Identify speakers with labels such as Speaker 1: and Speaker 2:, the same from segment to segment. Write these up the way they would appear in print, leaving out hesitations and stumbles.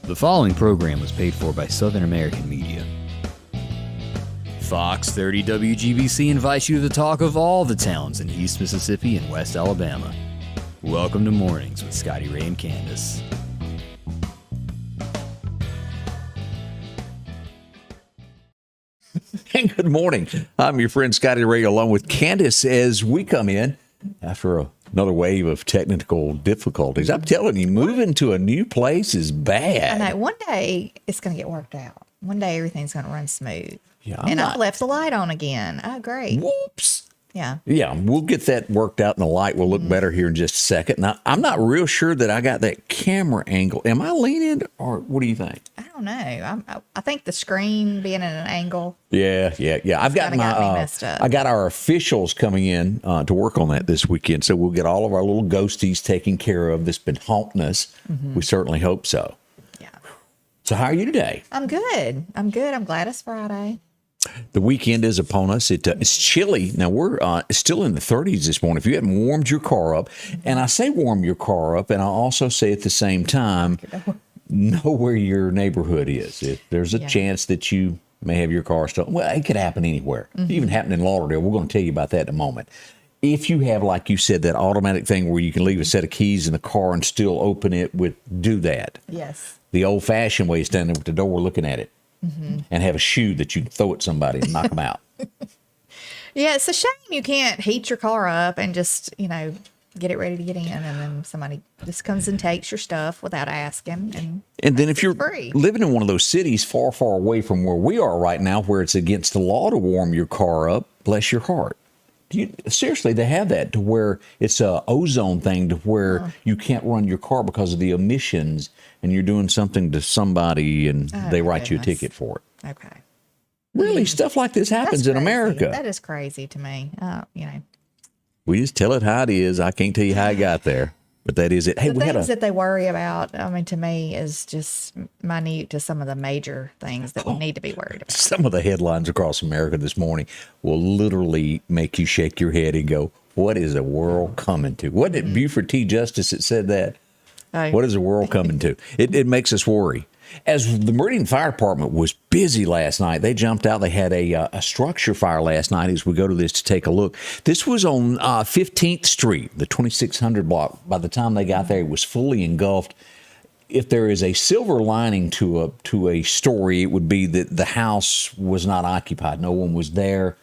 Speaker 1: The following program was paid for by Southern American Media. Fox 30 WGBC invites you to the talk of all the towns in East Mississippi and West Alabama. Welcome to Mornings with Scotty Ray and Candace.
Speaker 2: And good morning. I'm your friend Scotty Ray along with Candace as we come in after another wave of technical difficulties. I'm telling you, moving to a new place is bad.
Speaker 3: I know. One day it's going to get worked out. One day everything's going to run smooth.
Speaker 2: Yeah,
Speaker 3: I left the light on again. Oh, great.
Speaker 2: Whoops.
Speaker 3: Yeah.
Speaker 2: Yeah, we'll get that worked out and the light will look better here in just a second. Now, I'm not real sure that I got that camera angle. Am I leaning or what do you think?
Speaker 3: I don't know. I think the screen being at an angle.
Speaker 2: Yeah. I've got
Speaker 3: me messed up.
Speaker 2: I got our officials coming in to work on that this weekend, so we'll get all of our little ghosties taken care of that's been haunting us. We certainly hope so.
Speaker 3: Yeah.
Speaker 2: So how are you today?
Speaker 3: I'm good. I'm glad it's Friday.
Speaker 2: The weekend is upon us. It's chilly. Now, we're still in the 30s this morning. If you haven't warmed your car up, and I say warm your car up, and I also say at the same time, know where your neighborhood is. If there's a chance that you may have your car stolen. Well, it could happen anywhere. It even happened in Lauderdale. We're going to tell you about that in a moment. If you have, like you said, that automatic thing where you can leave a set of keys in the car and still open it, do that.
Speaker 3: Yes.
Speaker 2: The old-fashioned way is standing with the door looking at it. And have a shoe that you can throw at somebody and knock them out.
Speaker 3: Yeah, it's a shame you can't heat your car up and just, get it ready to get in, and then somebody just comes and takes your stuff without asking.
Speaker 2: And then if you're
Speaker 3: free.
Speaker 2: living in one of those cities far, far away from where we are right now, where it's against the law to warm your car up, bless your heart. Seriously, they have that to where it's a ozone thing to where you can't run your car because of the emissions, and you're doing something to somebody and they write you a ticket for it.
Speaker 3: Okay.
Speaker 2: Really, stuff like this happens in America.
Speaker 3: That is crazy to me.
Speaker 2: We just tell it how it is. I can't tell you how I got there, but that is it. Hey,
Speaker 3: the things that they worry about, to me, is just minute to some of the major things that we need to be worried about.
Speaker 2: Some of the headlines across America this morning will literally make you shake your head and go, what is the world coming to? Wasn't it Buford T. Justice that said that? What is the world coming to? It makes us worry. As the Meridian Fire Department was busy last night, they jumped out. They had a structure fire last night as we go to this to take a look. This was on 15th Street, the 2600 block. By the time they got there, it was fully engulfed. If there is a silver lining to a story, it would be that the house was not occupied. No one was there.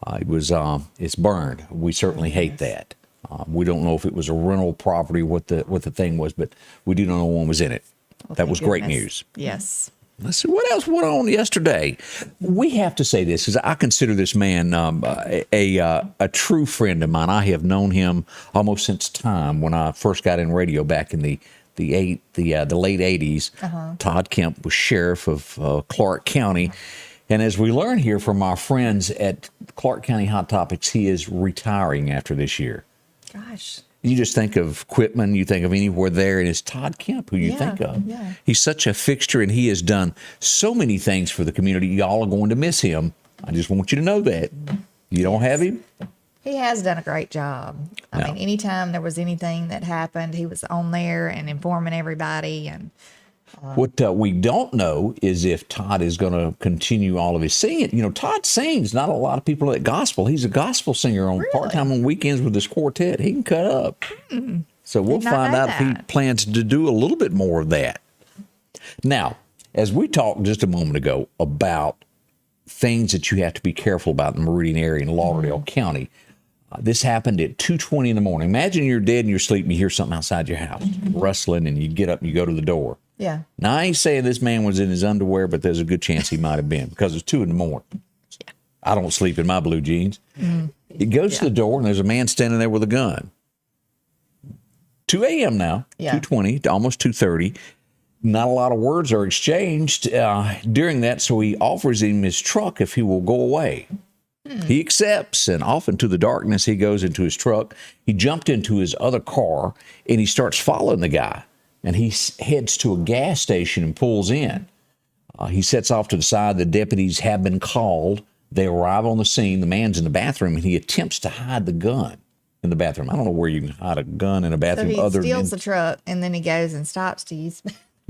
Speaker 2: It's burned. We certainly hate that. We don't know if it was a rental property, what the thing was, but we do know no one was in it.
Speaker 3: Well,
Speaker 2: that was great news.
Speaker 3: Yes.
Speaker 2: Let's see what else went on yesterday. We have to say this because I consider this man a true friend of mine. I have known him almost since time when I first got in radio back in the late 80s. Todd Kemp was sheriff of Clark County. And as we learn here from our friends at Clark County Hot Topics, he is retiring after this year.
Speaker 3: Gosh.
Speaker 2: You just think of Quitman, you think of anywhere there, and it's Todd Kemp who you think of.
Speaker 3: Yeah.
Speaker 2: He's such a fixture, and he has done so many things for the community. Y'all are going to miss him. I just want you to know that. You don't have him?
Speaker 3: He has done a great job. I mean, anytime there was anything that happened, he was on there and informing everybody. And
Speaker 2: what we don't know is if Todd is going to continue all of his singing. Todd sings. Not a lot of people at gospel. He's a gospel singer on part-time on weekends with his quartet. He can cut up. So we'll find out if he plans to do a little bit more of that. Now, as we talked just a moment ago about things that you have to be careful about in the Meridian area in Lauderdale County, this happened at 2:20 in the morning. Imagine you're dead in your sleep and you hear something outside your house rustling, and you get up and you go to the door.
Speaker 3: Yeah.
Speaker 2: Now, I ain't saying this man was in his underwear, but there's a good chance he might have been because it's 2 in the morning.
Speaker 3: Yeah.
Speaker 2: I don't sleep in my blue jeans. He goes to the door, and there's a man standing there with a gun. 2 a.m. now, 2:20 to almost 2:30. Not a lot of words are exchanged during that, so he offers him his truck if he will go away. He accepts, and off into the darkness, he goes into his truck. He jumped into his other car, and he starts following the guy. And he heads to a gas station and pulls in. He sets off to the side. The deputies have been called. They arrive on the scene. The man's in the bathroom, and he attempts to hide the gun in the bathroom. I don't know where you can hide a gun in a bathroom.
Speaker 3: So he steals the truck, and then he goes and stops to use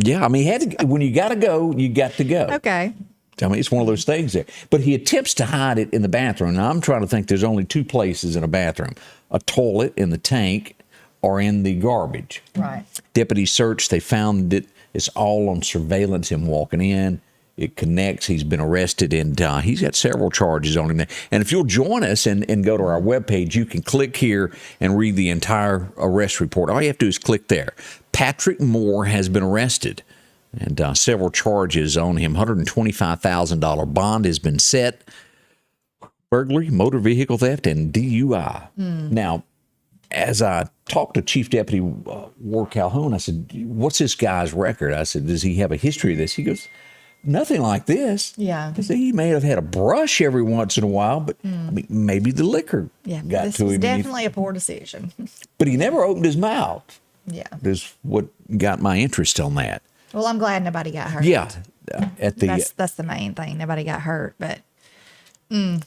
Speaker 2: Yeah, I mean, when you got to go, you got to go.
Speaker 3: Okay.
Speaker 2: I mean, it's one of those things there. But he attempts to hide it in the bathroom. Now, I'm trying to think there's only two places in a bathroom, a toilet in the tank or in the garbage.
Speaker 3: Right.
Speaker 2: Deputies searched. They found that it's all on surveillance, him walking in. It connects. He's been arrested, and he's got several charges on him there. And if you'll join us and go to our webpage, you can click here and read the entire arrest report. All you have to do is click there. Patrick Moore has been arrested, and several charges on him. $125,000 bond has been set. Burglary, motor vehicle theft, and DUI. Now, as I talked to Chief Deputy Ward Calhoun, I said, what's this guy's record? I said, does he have a history of this? He goes, nothing like this.
Speaker 3: Yeah.
Speaker 2: He may have had a brush every once in a while, but I mean, maybe the liquor got
Speaker 3: this
Speaker 2: to
Speaker 3: was
Speaker 2: him.
Speaker 3: definitely a poor decision.
Speaker 2: But he never opened his mouth.
Speaker 3: Yeah.
Speaker 2: Is what got my interest on that.
Speaker 3: Well, I'm glad nobody got hurt.
Speaker 2: Yeah.
Speaker 3: That's the main thing. Nobody got hurt, but.
Speaker 2: And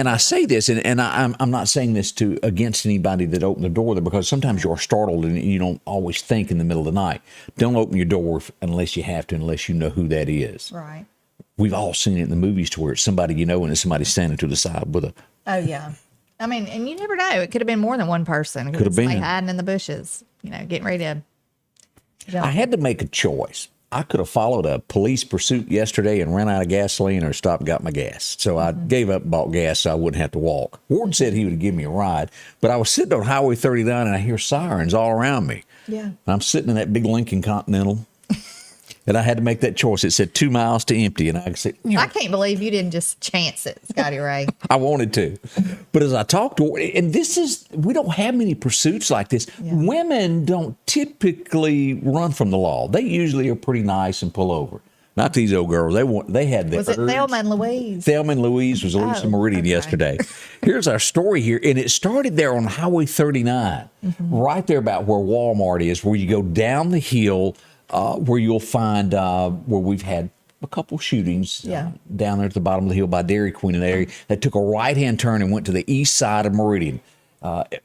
Speaker 2: I say this, and I'm not saying this against anybody that opened the door there, because sometimes you're startled and you don't always think in the middle of the night. Don't open your door unless you have to, unless you know who that is.
Speaker 3: Right.
Speaker 2: We've all seen it in the movies to where it's somebody you know and it's somebody standing to the side with a.
Speaker 3: Oh yeah. I mean, and you never know. It could have been more than one person.
Speaker 2: Could have been
Speaker 3: hiding in the bushes. Getting ready to jump.
Speaker 2: I had to make a choice. I could have followed a police pursuit yesterday and ran out of gasoline, or stopped and got my gas. So I gave up and bought gas so I wouldn't have to walk. Ward said he would give me a ride, but I was sitting on Highway 39 and I hear sirens all around me.
Speaker 3: Yeah.
Speaker 2: I'm sitting in that big Lincoln Continental, and I had to make that choice. It said 2 miles to empty, and I said,
Speaker 3: I can't believe you didn't just chance it, Scotty Ray.
Speaker 2: I wanted to. But as I talked to her, and we don't have many pursuits like this. Yeah. Women don't typically run from the law. They usually are pretty nice and pull over. Not these old girls. They had the
Speaker 3: Was it Thelma and Louise?
Speaker 2: Thelma and Louise was Lisa Meridian yesterday. Here's our story here, and it started there on Highway 39, right there about where Walmart is, where you go down the hill, where you'll find where we've had a couple shootings down there at the bottom of the hill by Dairy Queen and area that took a right-hand turn and went to the east side of Meridian.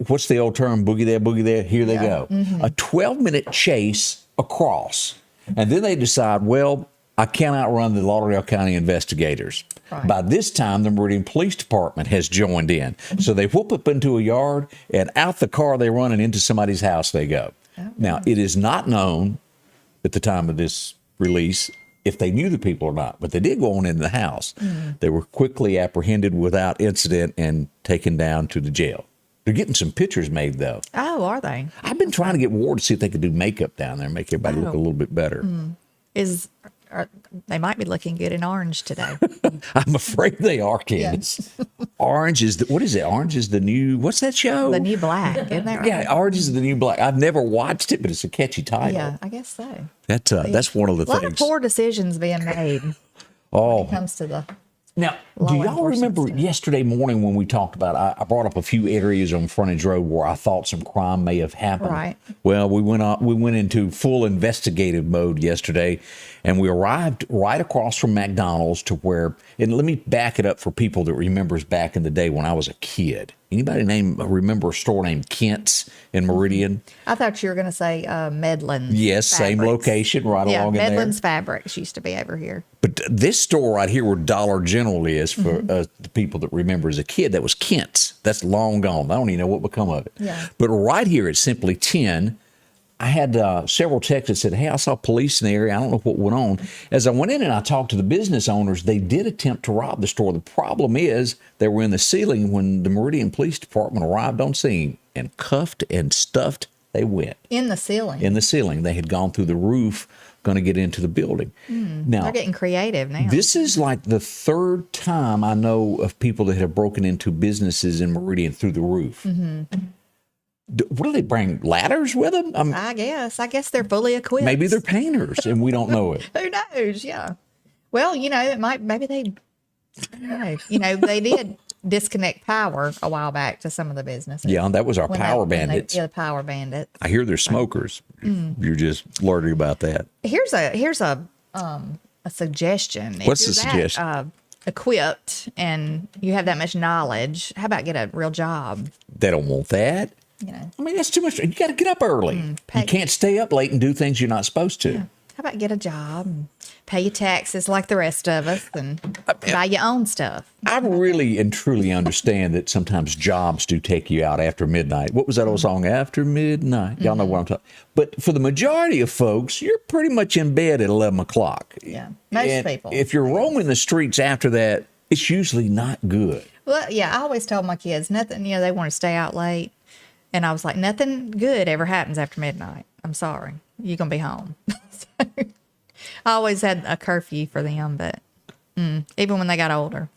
Speaker 2: What's the old term? Boogie there, boogie there. Here they go. A 12-minute chase across. And then they decide, well, I can't outrun the Lauderdale County investigators. Right. By this time, the Meridian Police Department has joined in. So they whoop up into a yard, and out the car they run, and into somebody's house they go. Oh, now, it is not known at the time of this release if they knew the people or not, but they did go on in the house. They were quickly apprehended without incident and taken down to the jail. They're getting some pictures made, though.
Speaker 3: Oh, are they?
Speaker 2: I've been trying to get Ward to see if they could do makeup down there, make everybody look a little bit better.
Speaker 3: They might be looking good in orange today.
Speaker 2: I'm afraid they are, Candace. Yeah. Orange is what is it? Orange is the new, what's that show?
Speaker 3: The New Black, isn't that right?
Speaker 2: Yeah, Orange is the New Black. I've never watched it, but it's a catchy title.
Speaker 3: Yeah, I guess so.
Speaker 2: That's one of the things.
Speaker 3: A lot of poor decisions being made when it comes to the
Speaker 2: Now, do y'all remember yesterday morning when we talked about, I brought up a few areas on Frontage Road where I thought some crime may have happened.
Speaker 3: Right.
Speaker 2: Well, we went into full investigative mode yesterday, and we arrived right across from McDonald's to where, and let me back it up for people that remembers back in the day when I was a kid. Anybody remember a store named Kent's in Meridian?
Speaker 3: I thought you were going to say Medlin's.
Speaker 2: Yes,
Speaker 3: Fabrics.
Speaker 2: Same location along in there.
Speaker 3: Yeah, Medlin's Fabrics used to be over here.
Speaker 2: But this store right here where Dollar General is, for the people that remember as a kid, that was Kent's. That's long gone. I don't even know what become of it.
Speaker 3: Yeah.
Speaker 2: But right here at Simply 10, I had several texts that said, hey, I saw police in the area. I don't know what went on. As I went in and I talked to the business owners, they did attempt to rob the store. The problem is they were in the ceiling when the Meridian Police Department arrived on scene, and cuffed and stuffed they went.
Speaker 3: In the ceiling?
Speaker 2: In the ceiling. They had gone through the roof, going to get into the building. Now,
Speaker 3: they're getting creative now.
Speaker 2: This is like the third time I know of people that have broken into businesses in Meridian through the roof. What do they bring? Ladders with them?
Speaker 3: I guess they're fully equipped.
Speaker 2: Maybe they're painters and we don't know it.
Speaker 3: Who knows? Yeah. Well, maybe they, I don't know. They did disconnect power a while back to some of the businesses.
Speaker 2: Yeah, that was our power bandits.
Speaker 3: The power bandits.
Speaker 2: I hear they're smokers. You're just learning about that.
Speaker 3: Here's a suggestion.
Speaker 2: What's the suggestion?
Speaker 3: Equipped and you have that much knowledge, how about get a real job?
Speaker 2: They don't want that. I mean, that's too much. You got to get up early. You can't stay up late and do things you're not supposed to.
Speaker 3: Yeah. How about get a job and pay your taxes like the rest of us and buy your own stuff?
Speaker 2: I really and truly understand that sometimes jobs do take you out after midnight. What was that old song? After midnight. Y'all know what I'm talking. But for the majority of folks, you're pretty much in bed at 11 o'clock.
Speaker 3: Yeah, most people.
Speaker 2: If you're roaming the streets after that, it's usually not good.
Speaker 3: Well, yeah, I always told my kids nothing, they want to stay out late. And I was like, nothing good ever happens after midnight. I'm sorry. You're going to be home. So, I always had a curfew for them, but even when they got older.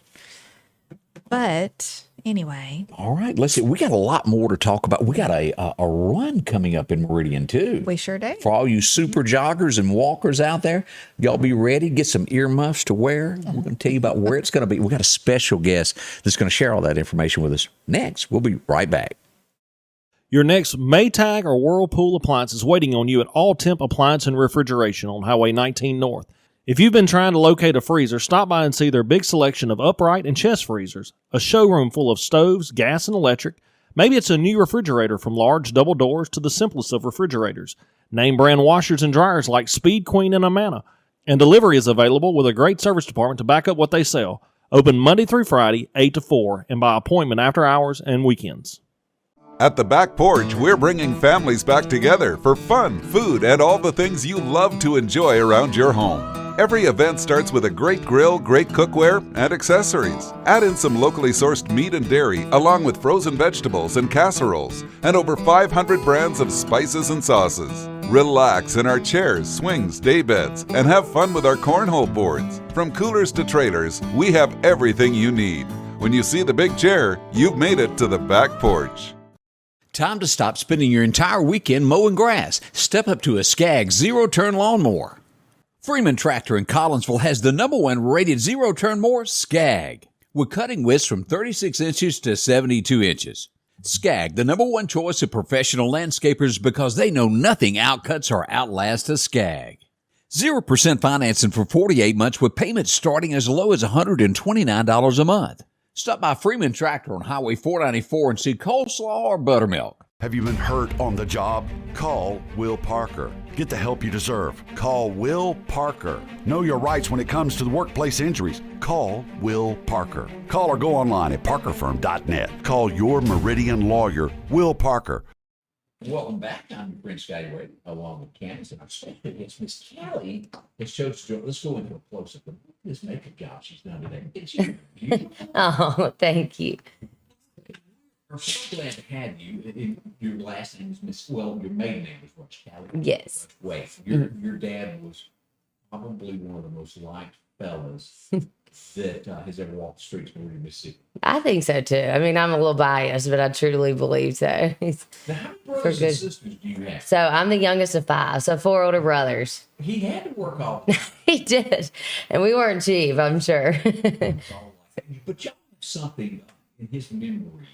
Speaker 3: But anyway.
Speaker 2: All right. Let's see. We got a lot more to talk about. We got a run coming up in Meridian, too.
Speaker 3: We sure do.
Speaker 2: For all you super joggers and walkers out there, y'all be ready. Get some earmuffs to wear. We're going to tell you about where it's going to be. We got a special guest that's going to share all that information with us next. We'll be right back.
Speaker 4: Your next Maytag or Whirlpool appliance is waiting on you at All Temp Appliance and Refrigeration on Highway 19 North. If you've been trying to locate a freezer, stop by and see their big selection of upright and chest freezers, a showroom full of stoves, gas, and electric. Maybe it's a new refrigerator from large double doors to the simplest of refrigerators. Name brand washers and dryers like Speed Queen and Amana. And delivery is available with a great service department to back up what they sell. Open Monday through Friday, 8 to 4, and by appointment after hours and weekends.
Speaker 5: At the Back Porch, we're bringing families back together for fun, food, and all the things you love to enjoy around your home. Every event starts with a great grill, great cookware, and accessories. Add in some locally sourced meat and dairy, along with frozen vegetables and casseroles, and over 500 brands of spices and sauces. Relax in our chairs, swings, daybeds, and have fun with our cornhole boards. From coolers to trailers, we have everything you need. When you see the big chair, you've made it to the Back Porch.
Speaker 2: Time to stop spending your entire weekend mowing grass. Step up to a Skag zero-turn lawnmower. Freeman Tractor in Collinsville has the #1 rated zero-turn mower, Skag, with cutting widths from 36 inches to 72 inches. Skag, the #1 choice of professional landscapers because they know nothing outcuts or outlasts a Skag. 0% financing for 48 months with payments starting as low as $129 a month. Stop by Freeman Tractor on Highway 494 and see coleslaw or buttermilk.
Speaker 6: Have you been hurt on the job? Call Will Parker. Get the help you deserve. Call Will Parker. Know your rights when it comes to the workplace injuries. Call Will Parker. Call or go online at parkerfirm.net. Call your Meridian lawyer, Will Parker.
Speaker 2: Welcome back. I'm your friend Scotty Ray, along with Candace, and our special guest, Miss Kelly. Let's go into a close-up of this makeup job she's done today. It's beautiful.
Speaker 7: Oh, thank you.
Speaker 2: We're so glad to have you. Your last name is Miss. Well, your maiden name is what, Kelly?
Speaker 7: Yes.
Speaker 2: Wait, your dad was probably one of the most liked fellas that has ever walked the streets of Mississippi.
Speaker 7: I think so too. I mean, I'm a little biased, but I truly believe so.
Speaker 2: Now, how many brothers and sisters do you have?
Speaker 7: So I'm the youngest of 5, so 4 older brothers.
Speaker 2: He had to work all.
Speaker 7: He did, and we weren't cheap, I'm sure.
Speaker 2: But y'all have something in his memory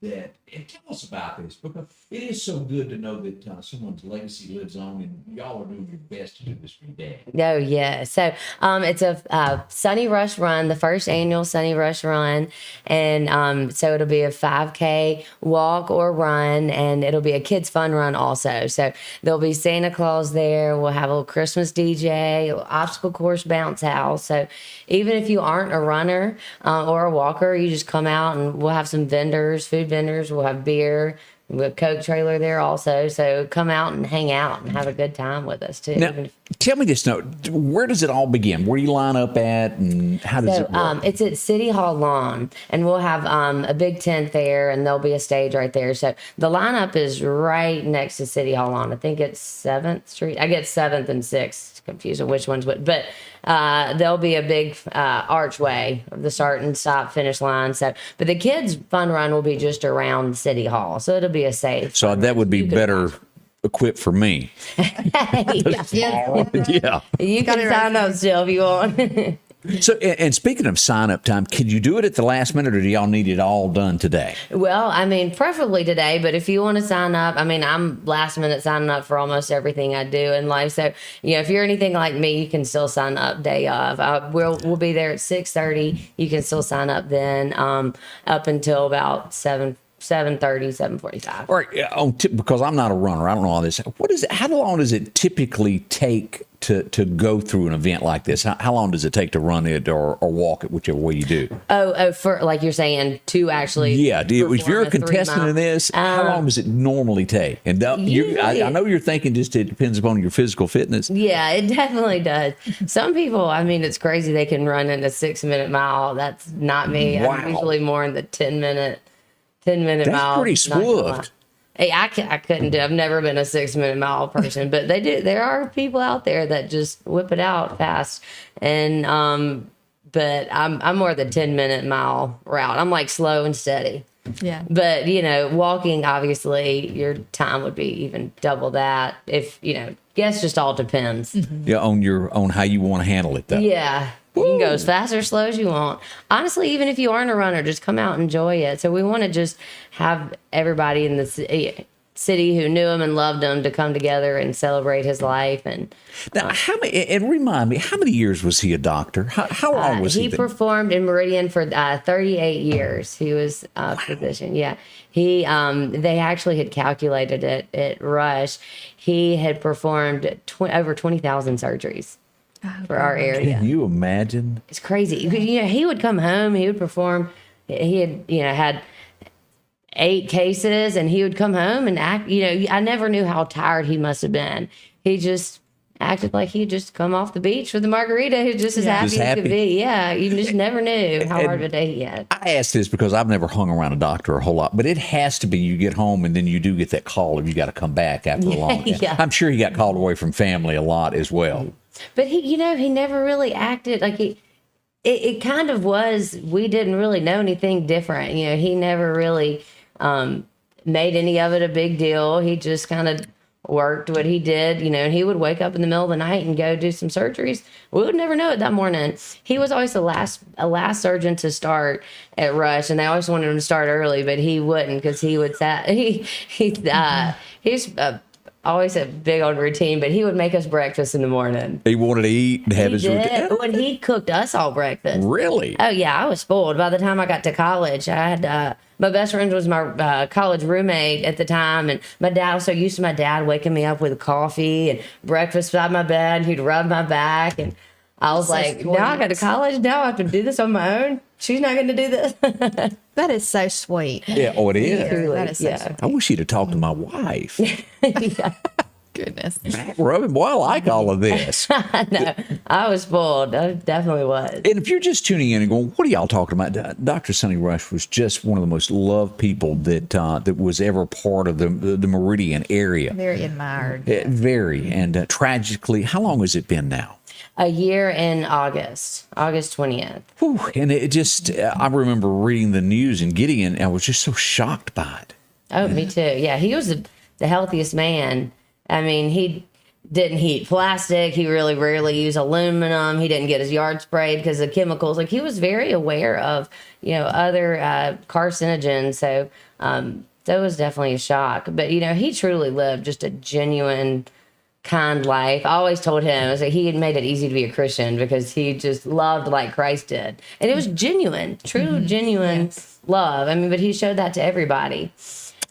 Speaker 2: that, and tell us about this, because it is so good to know that someone's legacy lives on, and y'all are doing your best to do this for your dad.
Speaker 7: Oh, yeah. So it's a Sunny Rush Run, the first annual Sunny Rush Run. And so it'll be a 5K walk or run, and it'll be a kids' fun run also. So there'll be Santa Claus there. We'll have a little Christmas DJ, a little obstacle course bounce house. So even if you aren't a runner or a walker, you just come out and we'll have some vendors, food vendors. We'll have beer. We have a Coke trailer there also. So come out and hang out and have a good time with us too.
Speaker 2: Now, tell me this now, where does it all begin? Where do you line up at, and how does it work?
Speaker 7: It's at City Hall lawn, and we'll have a big tent there, and there'll be a stage right there. So the lineup is right next to City Hall lawn. I think it's 7th Street. I get 7th and 6th. Confused on which one's what, but there'll be a big archway of the start and stop finish line. So, but the kids' fun run will be just around City Hall, so it'll be a safe.
Speaker 2: So that would be better equipped for me.
Speaker 7: Yeah. You can sign up still if you want.
Speaker 2: So, and speaking of sign-up time, could you do it at the last minute, or do y'all need it all done today?
Speaker 7: Well, I mean, preferably today, but if you want to sign up, I mean, I'm last minute signing up for almost everything I do in life. So, if you're anything like me, you can still sign up day of. We'll be there at 6:30. You can still sign up then up until about 7 7:30, 7:45.
Speaker 2: All right, because I'm not a runner, I don't know all this. How long does it typically take to go through an event like this? How long does it take to run it or walk it, whichever way you do?
Speaker 7: For like you're saying, to actually
Speaker 2: if you're a contestant
Speaker 7: 3 mile.
Speaker 2: in this, how long does it normally take? And I know you're thinking just it depends upon your physical fitness.
Speaker 7: Yeah, it definitely does. Some people, I mean, it's crazy they can run in a 6-minute mile. That's not me.
Speaker 2: Wow.
Speaker 7: I'm usually more in the 10-minute mile.
Speaker 2: That's pretty swift.
Speaker 7: Hey, I couldn't do. I've never been a 6-minute mile person, but they do. There are people out there that just whip it out fast, and but I'm more the 10-minute mile route. I'm like slow and steady.
Speaker 3: Yeah.
Speaker 7: But walking, obviously, your time would be even double that. If guess just all depends.
Speaker 2: Yeah, on how you want to handle it, though.
Speaker 7: Yeah. You can go as fast or slow as you want. Honestly, even if you aren't a runner, just come out and enjoy it. So we want to just have everybody in the city who knew him and loved him to come together and celebrate his life. And
Speaker 2: now, remind me, how many years was he a doctor? How long was he?
Speaker 7: He performed in Meridian for 38 years. He was a physician. Yeah, he. They actually had calculated it at Rush. He had performed over 20,000 surgeries. For our area.
Speaker 2: Can you imagine?
Speaker 7: It's crazy. He would come home, he would perform. He had, had 8 cases, and he would come home and act. I never knew how tired he must have been. He just acted like he'd just come off the beach with a margarita. He was just as happy as could be. Yeah, you just never knew how hard of a day he had.
Speaker 2: I ask this because I've never hung around a doctor a whole lot, but it has to be you get home and then you do get that call if you got to come back after a long time.
Speaker 7: Yeah.
Speaker 2: I'm sure he got called away from family a lot as well.
Speaker 7: But he never really acted like it kind of was, we didn't really know anything different. He never really made any of it a big deal. He just kind of worked what he did, and he would wake up in the middle of the night and go do some surgeries. We would never know it that morning. He was always a last surgeon to start at Rush, and they always wanted him to start early, but he wouldn't because he would he's always a big on routine, but he would make us breakfast in the morning.
Speaker 2: He wanted to eat and have his routine.
Speaker 7: When he cooked us all breakfast.
Speaker 2: Really?
Speaker 7: Oh yeah, I was spoiled. By the time I got to college, I had my best friend was my college roommate at the time, and my dad was so used to my dad waking me up with coffee and breakfast beside my bed. He'd rub my back, and I was like, now I got to college. Now I have to do this on my own. She's not going to do this.
Speaker 3: That is so sweet.
Speaker 2: Yeah, it is.
Speaker 7: Truly,
Speaker 3: That is so sweet.
Speaker 2: I wish he'd have talked to my wife.
Speaker 7: Yeah.
Speaker 3: Goodness.
Speaker 2: Back rubbing, boy, I like all of this.
Speaker 7: No, I was spoiled. I definitely was.
Speaker 2: And if you're just tuning in and going, what are y'all talking about? Dr. Sonny Rush was just one of the most loved people that was ever part of the Meridian area.
Speaker 3: Very admired.
Speaker 2: Very. And tragically, how long has it been now?
Speaker 7: A year in August 20th.
Speaker 2: Whew, and it just, I remember reading the news and getting in, and I was just so shocked by it.
Speaker 7: Oh, me too. Yeah, he was the healthiest man. I mean, he didn't heat plastic. He really rarely used aluminum. He didn't get his yard sprayed because of chemicals. Like, he was very aware of, other carcinogens. So that was definitely a shock. But, he truly lived just a genuine, kind life. I always told him, he had made it easy to be a Christian because he just loved like Christ did. And it was genuine, true, genuine love. I mean, but he showed that to everybody.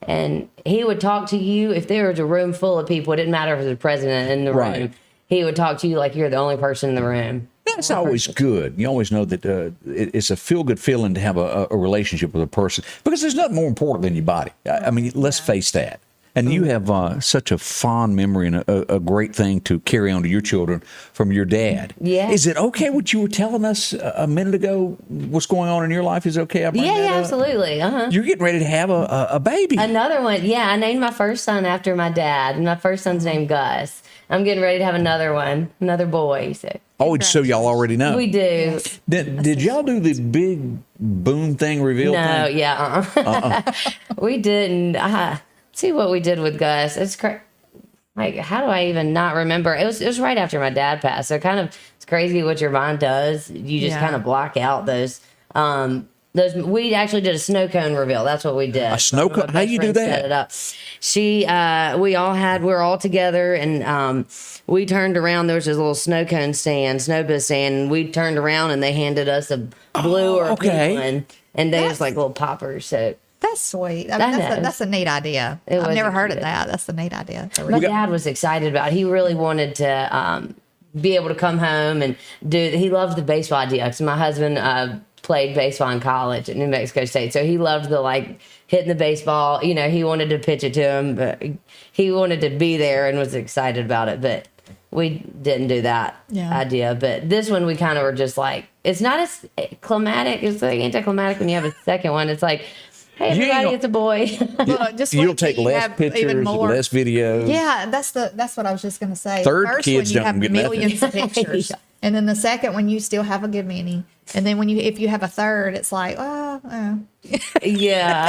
Speaker 7: And he would talk to you if there was a room full of people. It didn't matter if it was the president in the room. He would talk to you like you're the only person in the room.
Speaker 2: That's always good. You always know that it's a feel-good feeling to have a relationship with a person because there's nothing more important than your body. I mean, let's face that. And you have such a fond memory and a great thing to carry on to your children from your dad.
Speaker 7: Yeah.
Speaker 2: Is it okay what you were telling us a minute ago? What's going on in your life is okay?
Speaker 7: Yeah, absolutely.
Speaker 2: You're getting ready to have a baby.
Speaker 7: Another one. Yeah, I named my first son after my dad, and my first son's named Gus. I'm getting ready to have another one, another boy.
Speaker 2: So y'll already know.
Speaker 7: We do.
Speaker 3: Yes.
Speaker 2: Did y'all do the big boom thing reveal
Speaker 7: No,
Speaker 2: thing?
Speaker 7: yeah. We didn't. See what we did with Gus. It's like, how do I even not remember? It was right after my dad passed. So it's crazy what your mind does. You just kind of block out those. We actually did a snow cone reveal. That's what we did.
Speaker 2: A snow cone? How you do that?
Speaker 7: Set it up. We were all together, and we turned around. There was this little snow cone stand, snow biz stand. And we turned around, and they handed us a blue or a pink one, and they was like little poppers. So.
Speaker 3: That's sweet. I mean, that's a neat idea. I've never heard of that. That's a neat idea.
Speaker 7: My dad was excited about it. He really wanted to be able to come home and he loved the baseball idea. Because my husband played baseball in college at New Mexico State. So he loved the hitting the baseball. You know, he wanted to pitch it to him, but he wanted to be there and was excited about it. But we didn't do that idea. But this one, we kind of were just it's not as climatic. It's anticlimactic when you have a second one. It's hey, everybody, it's a boy.
Speaker 3: Well,
Speaker 2: you'll take less pictures, less videos.
Speaker 3: Yeah, that's what I was just going to say.
Speaker 2: Third
Speaker 3: First
Speaker 2: kids
Speaker 3: one, you
Speaker 2: don't
Speaker 3: have
Speaker 2: get
Speaker 3: millions
Speaker 2: nothing.
Speaker 3: of pictures. And then the second one, you still have a good many. And then if you have a third, it's
Speaker 7: Yeah,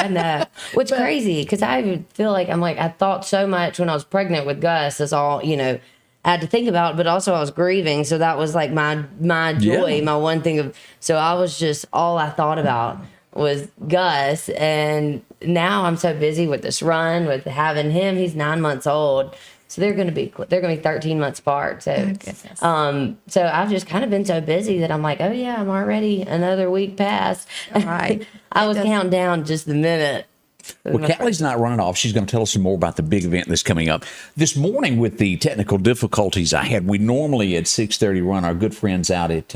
Speaker 7: I know. What's crazy, because I feel I thought so much when I was pregnant with Gus. That's all, I had to think about, but also I was grieving. So that was my joy, my one thing so I was just, all I thought about was Gus. And now I'm so busy with this run, with having him. He's 9 months old. So they're going to be 13 months apart. So, so I've just kind of been so busy that I'm oh yeah, I'm already another week past.
Speaker 3: Right.
Speaker 7: I was counting down just the minute.
Speaker 2: Well, Callie's not running off. She's going to tell us some more about the big event that's coming up this morning. With the technical difficulties I had, we normally at 6:30 run our good friends out at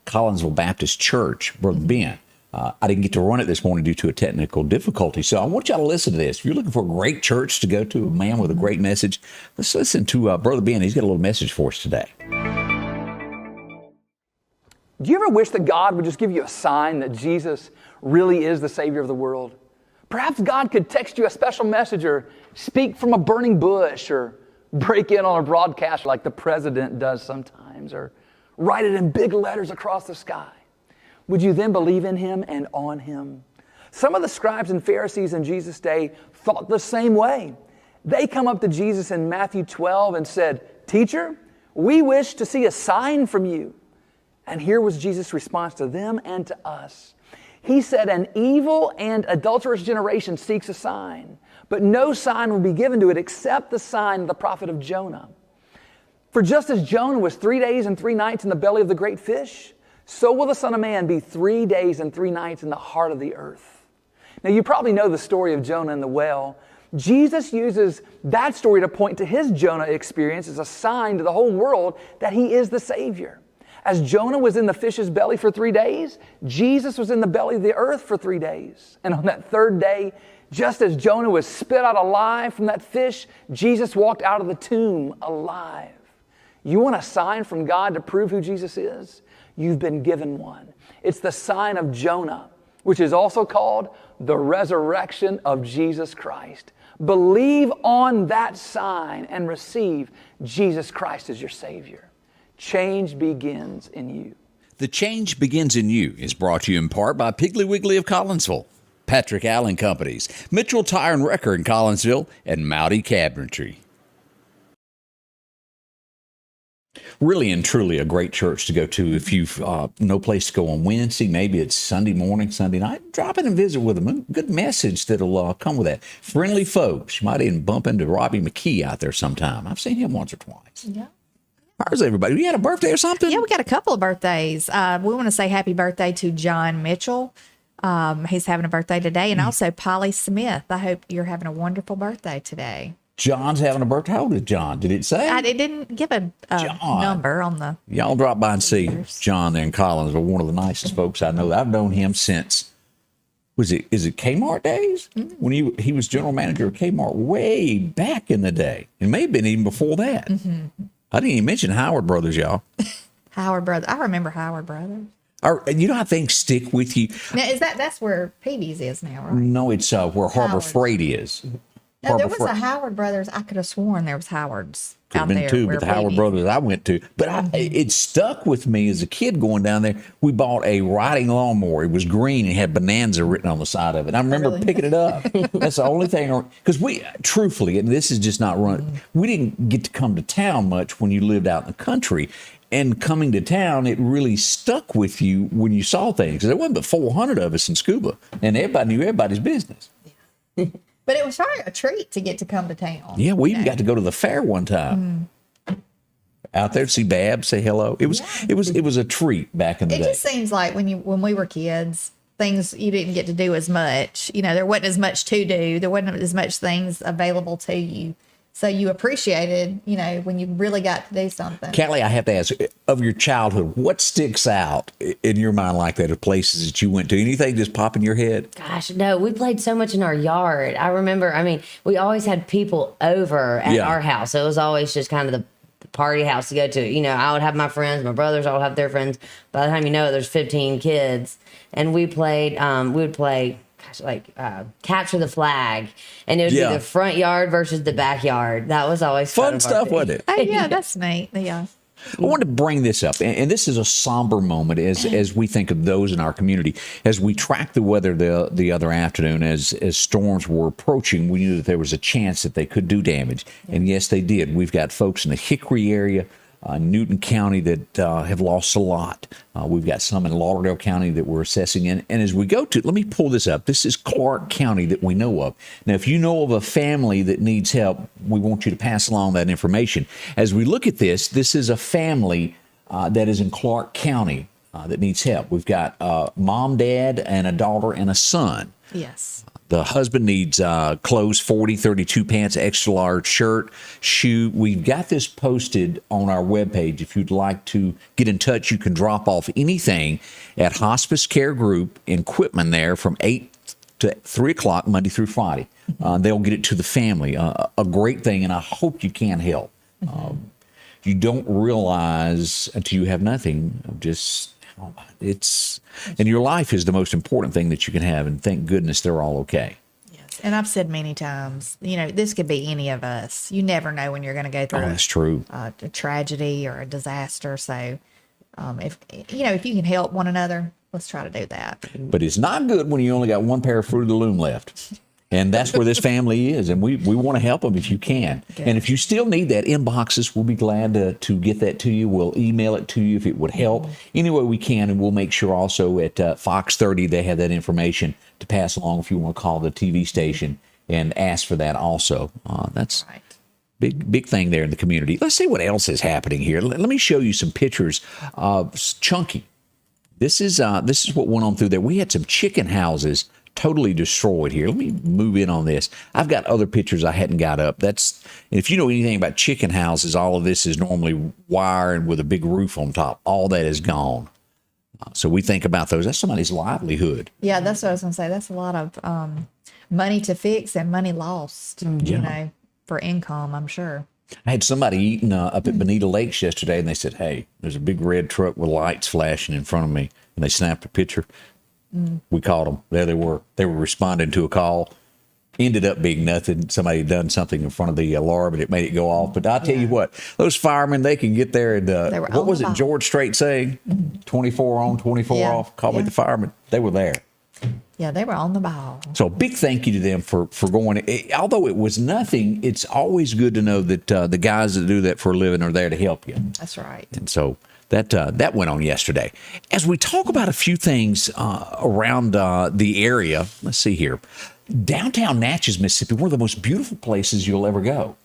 Speaker 2: Collinsville Baptist Church, Brother Ben. I didn't get to run it this morning due to a technical difficulty. So I want y'all to listen to this. If you're looking for a great church to go to, a man with a great message, let's listen to Brother Ben. He's got a little message for us today.
Speaker 8: Do you ever wish that God would just give you a sign that Jesus really is the Savior of the world? Perhaps God could text you a special message or speak from a burning bush or break in on a broadcast like the president does sometimes or write it in big letters across the sky. Would you then believe in him and on him? Some of the scribes and Pharisees in Jesus' day thought the same way. They come up to Jesus in Matthew 12 and said, "Teacher, we wish to see a sign from you." And here was Jesus' response to them and to us. He said, "An evil and adulterous generation seeks a sign, but no sign will be given to it except the sign of the prophet of Jonah. For just as Jonah was 3 days and 3 nights in the belly of the great fish, so will the Son of Man be 3 days and 3 nights in the heart of the earth." Now, you probably know the story of Jonah and the whale. Jesus uses that story to point to his Jonah experience as a sign to the whole world that he is the Savior. As Jonah was in the fish's belly for 3 days, Jesus was in the belly of the earth for 3 days. And on that third day, just as Jonah was spit out alive from that fish, Jesus walked out of the tomb alive. You want a sign from God to prove who Jesus is? You've been given one. It's the sign of Jonah, which is also called the resurrection of Jesus Christ. Believe on that sign and receive Jesus Christ as your Savior. Change begins in you.
Speaker 2: The Change Begins in You is brought to you in part by Piggly Wiggly of Collinsville, Patrick Allen Companies, Mitchell Tire and Wrecker in Collinsville, and Mowdy Cabinetry. Really and truly a great church to go to. If you've no place to go on Wednesday, maybe it's Sunday morning, Sunday night, drop in and visit with them. A good message that'll come with that. Friendly folks. You might even bump into Robbie McKee out there sometime. I've seen him once or twice.
Speaker 3: Yeah.
Speaker 2: How's everybody? You had a birthday or something?
Speaker 3: Yeah, we got a couple of birthdays. We want to say happy birthday to John Mitchell. He's having a birthday today. And also Polly Smith. I hope you're having a wonderful birthday today.
Speaker 2: John's having a birthday. How old is John? Did it say?
Speaker 3: It didn't give a number on the...
Speaker 2: Y'all drop by and see John there in Collinsville, one of the nicest folks I know. I've known him since, is it Kmart days? Mm-hmm. When he was general manager of Kmart way back in the day. It may have been even before that. Mm-hmm. I didn't even mention Howard Brothers, y'all.
Speaker 3: Howard Brothers. I remember Howard Brothers.
Speaker 2: You know how things stick with you?
Speaker 3: Now, that's where Peavy's is now, right?
Speaker 2: No, it's where Harbor Freight is.
Speaker 3: Now, there was a Howard Brothers. I could have sworn there was Howard's out there.
Speaker 2: Could have been two, but the Howard Brothers I went to. But it stuck with me as a kid going down there. We bought a riding lawnmower. It was green and had Bonanza written on the side of it. I remember picking it up. That's the only thing. Because we, truthfully, and this is just not run, we didn't get to come to town much when you lived out in the country. And coming to town, it really stuck with you when you saw things. Because there wasn't but 400 of us in Scuba. And everybody knew everybody's business.
Speaker 3: But it was probably a treat to get to come to town.
Speaker 2: Yeah, we even got to go to the fair one time. Out there to see Babs, say hello. It was a treat back in the day.
Speaker 3: It just seems like when we were kids, things you didn't get to do as much. There wasn't as much to do. There wasn't as much things available to you. So you appreciated, when you really got to do something.
Speaker 2: Callie, I have to ask, of your childhood, what sticks out in your mind like that of places that you went to? Anything just pop in your head?
Speaker 7: Gosh, no, we played so much in our yard. I remember, we always had people over at our house. So it was always just kind of the party house to go to. I would have my friends, my brothers all have their friends. By the time you know it, there's 15 kids. And we played, capture the flag, and it would be the front yard versus the backyard. That was always
Speaker 2: fun stuff, wasn't it?
Speaker 3: Oh yeah, that's neat. Yeah.
Speaker 2: I want to bring this up, and this is a somber moment as we think of those in our community. As we tracked the weather the other afternoon, as storms were approaching, we knew that there was a chance that they could do damage, and yes, they did. We've got folks in the Hickory area, Newton County that have lost a lot. We've got some in Lauderdale County that we're assessing in. And as we go to, let me pull this up. This is Clark County that we know of. Now, if you know of a family that needs help, we want you to pass along that information. As we look at this is a family that is in Clark County that needs help. We've got mom, dad, and a daughter and a son.
Speaker 3: Yes.
Speaker 2: The husband needs clothes, 40, 32 pants, extra large shirt, shoe. We've got this posted on our webpage. If you'd like to get in touch, you can drop off anything at Hospice Care Group in Quitman there from 8 to 3 o'clock, Monday through Friday. They'll get it to the family. A great thing, and I hope you can help. You don't realize until you have nothing, and your life is the most important thing that you can have, and thank goodness they're all okay.
Speaker 3: Yes. And I've said many times, this could be any of us. You never know when you're going to go through
Speaker 2: that's true.
Speaker 3: A tragedy or a disaster. So if you can help one another, let's try to do that.
Speaker 2: But it's not good when you only got one pair of Fruit of the Loom left. And that's where this family is, and we want to help them if you can. Good. And if you still need that, inboxes, we'll be glad to get that to you. We'll email it to you if it would help. Any way we can, and we'll make sure also at Fox 30 they have that information to pass along if you want to call the TV station and ask for that also. That's right. Big thing there in the community. Let's see what else is happening here. Let me show you some pictures of Chunky. This is what went on through there. We had some chicken houses totally destroyed here. Let me move in on this. I've got other pictures I hadn't got up. If you know anything about chicken houses, all of this is normally wire and with a big roof on top. All that is gone. So we think about those. That's somebody's livelihood.
Speaker 3: Yeah, that's what I was going to say. That's a lot of money to fix and money lost, for income, I'm sure.
Speaker 2: I had somebody eating up at Bonita Lakes yesterday, and they said, hey, there's a big red truck with lights flashing in front of me. And they snapped a picture. We called them. There they were. They were responding to a call. Ended up being nothing. Somebody had done something in front of the alarm and it made it go off. But I'll tell you what, those firemen, they can get there. And what was it George Strait saying? 24 on, 24 off. Call me the firemen. They were there.
Speaker 3: Yeah, they were on the ball.
Speaker 2: So a big thank you to them for going. Although it was nothing, it's always good to know that the guys that do that for a living are there to help you.
Speaker 3: That's right.
Speaker 2: And so that went on yesterday. As we talk about a few things around the area, let's see here. Downtown Natchez, Mississippi, one of the most beautiful places you'll ever go.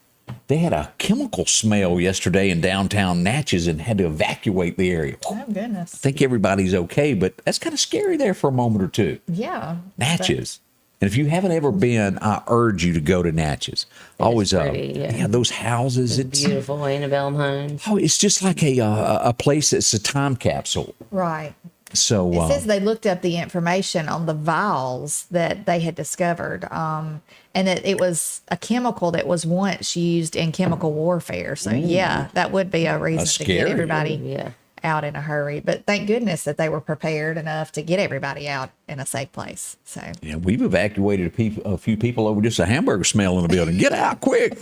Speaker 2: They had a chemical smell yesterday in downtown Natchez and had to evacuate the area.
Speaker 3: Oh, goodness. I
Speaker 2: think everybody's okay, but that's kind of scary there for a moment or two.
Speaker 3: Yeah.
Speaker 2: Natchez. And if you haven't ever been, I urge you to go to Natchez. Always pretty, those houses.
Speaker 7: It's beautiful antebellum homes.
Speaker 2: Oh, it's just like a place that's a time capsule.
Speaker 3: Right.
Speaker 2: So
Speaker 3: it says they looked up the information on the vials that they had discovered, and that it was a chemical that was once used in chemical warfare. So that would be a reason to get everybody out in a hurry. But thank goodness that they were prepared enough to get everybody out in a safe place. So
Speaker 2: we've evacuated a few people over just a hamburger smell in the building. Get out quick.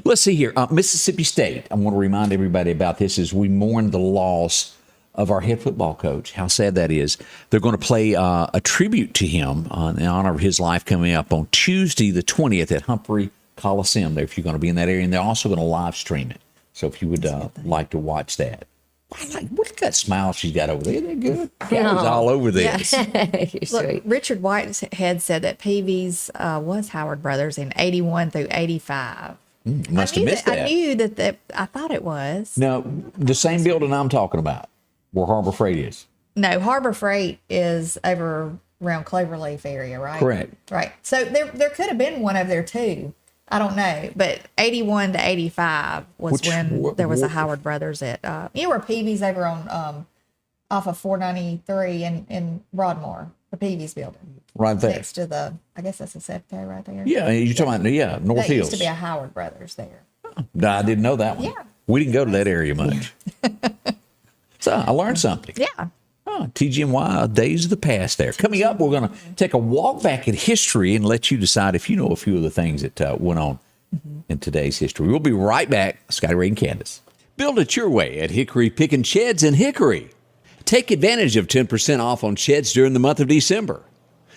Speaker 2: Let's see here. Mississippi State. I want to remind everybody about this as we mourn the loss of our head football coach. How sad that is. They're going to play a tribute to him in honor of his life coming up on Tuesday the 20th at Humphrey Coliseum there if you're going to be in that area. And they're also going to live stream it. So if you would like to watch that. Look at that smile she's got over there. Isn't that good? Kelly's all over this.
Speaker 3: Look, Richard Whitehead said that PV's was Howard Brothers in 81 through 85.
Speaker 2: Must have missed that.
Speaker 3: I knew that I thought it was.
Speaker 2: No, the same building I'm talking about. Where Harbor Freight is.
Speaker 3: No, Harbor Freight is over around Cloverleaf area, right?
Speaker 2: Correct.
Speaker 3: Right. So there could have been one over there too. I don't know, but 81 to 85 was when there was a Howard Brothers at you know where Peavy's over on off of 493 in Broadmoor, the Peavy's building.
Speaker 2: Right there.
Speaker 3: Next to the, I guess that's a cemetery right there.
Speaker 2: Yeah, you're talking about, North
Speaker 3: That
Speaker 2: Hills.
Speaker 3: used to be a Howard Brothers there.
Speaker 2: No, I didn't know that one.
Speaker 3: Yeah.
Speaker 2: We didn't go to that area much. So I learned something.
Speaker 3: Yeah.
Speaker 2: Oh, TGMY, days of the past there. Coming up, we're going to take a walk back in history and let you decide if you know a few of the things that went on in today's history. We'll be right back. Scotty Ray and Candace. Build it your way at Hickory Pickin' Sheds in Hickory. Take advantage of 10% off on sheds during the month of December.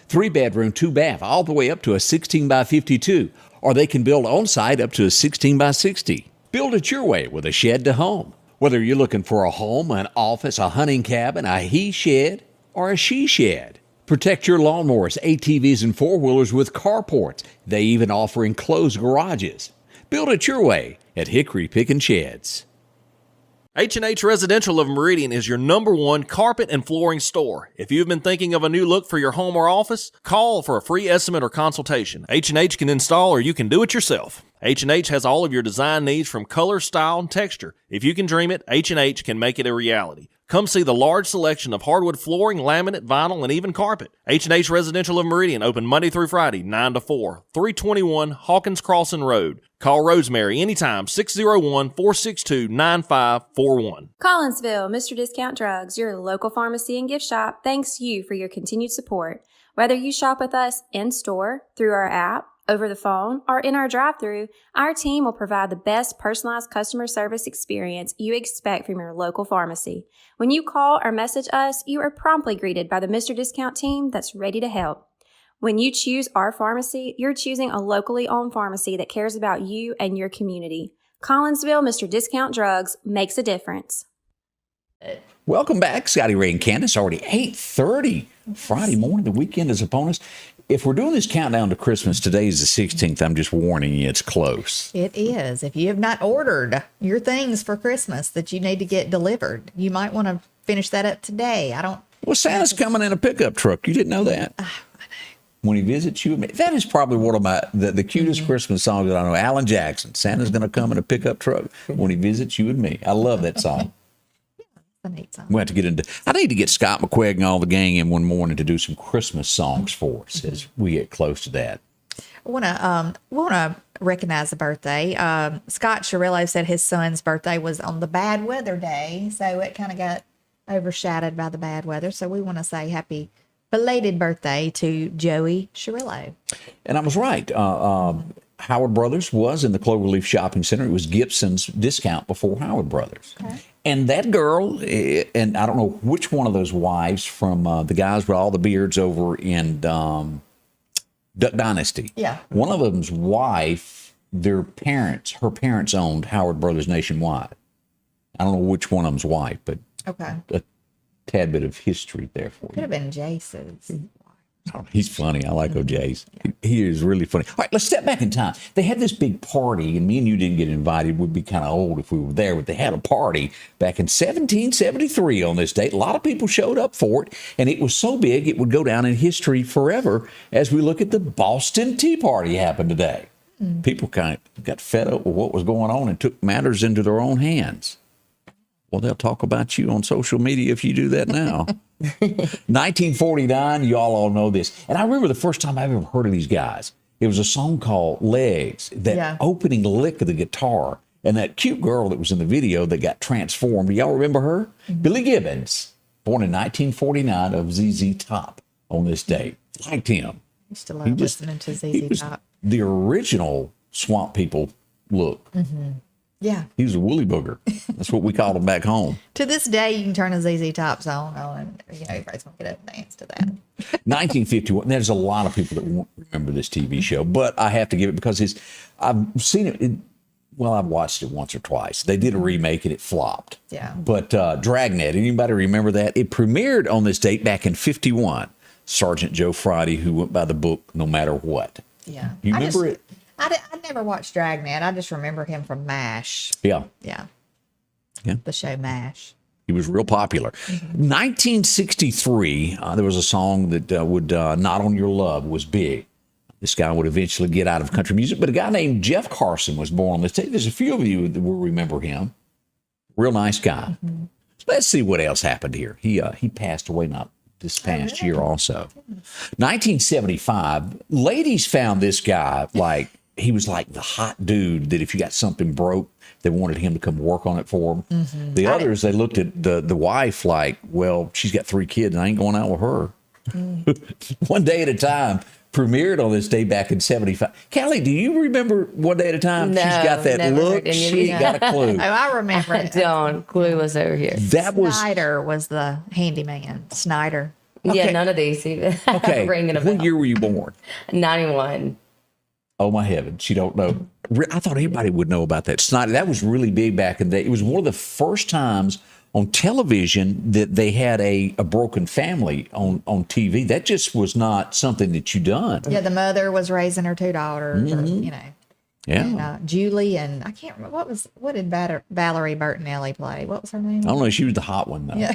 Speaker 2: 3-bedroom, 2-bath, all the way up to a 16 by 52, or they can build on-site up to a 16 by 60. Build it your way with a shed to home. Whether you're looking for a home, an office, a hunting cabin, a he shed, or a she shed. Protect your lawnmowers, ATVs, and four-wheelers with carports. They even offer enclosed garages. Build it your way at Hickory Pickin' Sheds.
Speaker 4: H&H Residential of Meridian is your #1 carpet and flooring store. If you've been thinking of a new look for your home or office, call for a free estimate or consultation. H&H can install or you can do it yourself. H&H has all of your design needs from color, style, and texture. If you can dream it, H&H can make it a reality. Come see the large selection of hardwood flooring, laminate, vinyl, and even carpet. H&H Residential of Meridian, open Monday through Friday, 9 to 4, 321 Hawkins Crossing Road. Call Rosemary anytime, 601-462-9541.
Speaker 9: Collinsville, Mr. Discount Drugs, your local pharmacy and gift shop, thanks you for your continued support. Whether you shop with us in-store, through our app, over the phone, or in our drive-thru, our team will provide the best personalized customer service experience you expect from your local pharmacy. When you call or message us, you are promptly greeted by the Mr. Discount team that's ready to help. When you choose our pharmacy, you're choosing a locally owned pharmacy that cares about you and your community. Collinsville, Mr. Discount Drugs makes a difference.
Speaker 2: Welcome back, Scotty Ray and Candace. Already 8:30 Friday morning. The weekend is upon us. If we're doing this countdown to Christmas, today is the 16th. I'm just warning you, it's close.
Speaker 3: It is. If you have not ordered your things for Christmas that you need to get delivered, you might want to finish that up today.
Speaker 2: Well, Santa's coming in a pickup truck. You didn't know that? I know. When he visits you and me. That is probably one of my the cutest Christmas songs that I know. Alan Jackson. Santa's going to come in a pickup truck when he visits you and me. I love that song. We have to get into. I need to get Scott McQuaig and all the gang in one morning to do some Christmas songs for us as we get close to that.
Speaker 3: I want to recognize the birthday. Scott Chirillo said his son's birthday was on the bad weather day, so it kind of got overshadowed by the bad weather. So we want to say happy belated birthday to Joey Chirillo.
Speaker 2: And I was right. Howard Brothers was in the Cloverleaf Shopping Center. It was Gibson's discount before Howard Brothers. Okay. And that girl, and I don't know which one of those wives from the guys with all the beards over in Duck Dynasty. Yeah. One of them's wife, her parents owned Howard Brothers nationwide. I don't know which one of them's wife, but a tad bit of history there for you.
Speaker 3: Could have been Jace's.
Speaker 2: Oh, he's funny. I like O'Jays. He is really funny. All right, let's step back in time. They had this big party, and me and you didn't get invited. We'd be kind of old if we were there, but they had a party back in 1773 on this date. A lot of people showed up for it, and it was so big it would go down in history forever as we look at the Boston Tea Party happened today. People kind of got fed up with what was going on and took matters into their own hands. Well, they'll talk about you on social media if you do that now. 1949, y'all all know this. And I remember the first time I ever heard of these guys. It was a song called Legs, that opening lick of the guitar. And that cute girl that was in the video that got transformed. Do y'all remember her? Billy Gibbons, born in 1949 of ZZ Top on this date. Liked him.
Speaker 3: I used to love listening to ZZ Top.
Speaker 2: The original Swamp People look.
Speaker 3: Yeah.
Speaker 2: He was a woolly booger. That's what we called him back home.
Speaker 3: To this day, you can turn a ZZ Top song on and everybody's going to get up and dance to that.
Speaker 2: 1951. There's a lot of people that won't remember this TV show, but I have to give it because I've seen it. I've watched it once or twice. They did a remake and it flopped. Yeah. But Dragnet, anybody remember that? It premiered on this date back in 51. Sergeant Joe Friday, who went by the book No Matter What. Yeah. You remember it?
Speaker 3: I never watched Dragnet. I just remember him from MASH.
Speaker 2: Yeah.
Speaker 3: The show MASH.
Speaker 2: He was real popular. 1963, there was a song that would Not On Your Love was big. This guy would eventually get out of country music, but a guy named Jeff Carson was born on this day. There's a few of you that will remember him. Real nice guy. Let's see what else happened here. He passed away not this past year also. 1975, ladies found this guy like, he was like the hot dude that if you got something broke, they wanted him to come work on it for them. The others, they looked at the wife like, well, she's got 3 kids and I ain't going out with her. One Day at a Time premiered on this day back in 75. Callie, do you remember One Day at a Time?
Speaker 7: No,
Speaker 2: She's got that look. She ain't got a clue.
Speaker 3: Oh, I remember
Speaker 7: I
Speaker 3: it.
Speaker 7: don't. Clueless over here.
Speaker 2: That was
Speaker 3: Snyder was the handyman. Snyder.
Speaker 7: Yeah, none of these even.
Speaker 2: okay.
Speaker 7: Ringing a bell.
Speaker 2: What year were you born?
Speaker 7: 91.
Speaker 2: Oh my heavens, she don't know. I thought anybody would know about that. Snyder, that was really big back in the day. It was one of the first times on television that they had a broken family on TV. That just was not something that you done.
Speaker 3: Yeah, the mother was raising her 2 daughters, or, you know.
Speaker 2: Yeah.
Speaker 3: And, Julie and I can't remember what did Valerie Bertinelli play? What was her name?
Speaker 2: I don't know. She was the hot one though.
Speaker 3: Yeah.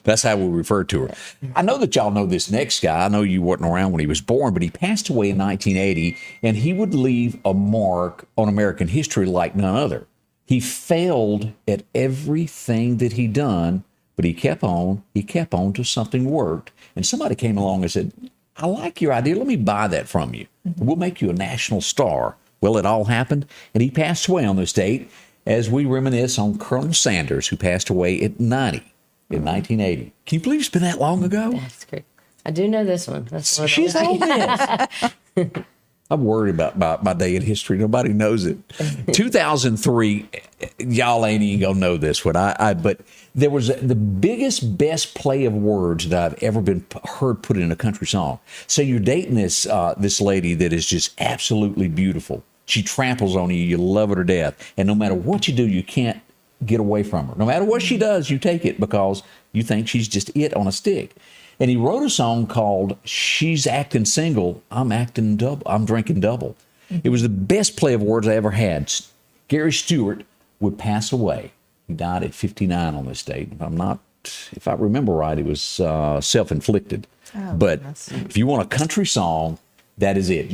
Speaker 2: That's how we refer to her. I know that y'all know this next guy. I know you weren't around when he was born, but he passed away in 1980, and he would leave a mark on American history like none other. He failed at everything that he done, but he kept on till something worked. And somebody came along and said, I like your idea. Let me buy that from you. We'll make you a national star. Well, it all happened, and he passed away on this date as we reminisce on Colonel Sanders, who passed away at 90. In 1980. Can you believe it's been that long ago?
Speaker 7: That's great. I do know this one. That's one
Speaker 2: She's old this. I'm worried about my day in history. Nobody knows it. 2003, y'all ain't even gonna know this one. But there was the biggest, best play of words that I've ever heard put in a country song. So you're dating this lady that is just absolutely beautiful. She tramples on you. You love her to death. And no matter what you do, you can't get away from her. No matter what she does, you take it because you think she's just it on a stick. And he wrote a song called She's Acting Single, I'm Drinking Double. It was the best play of words I ever had. Gary Stewart would pass away. He died at 59 on this date. If I remember right, it was self-inflicted. But if you want a country song, that is it.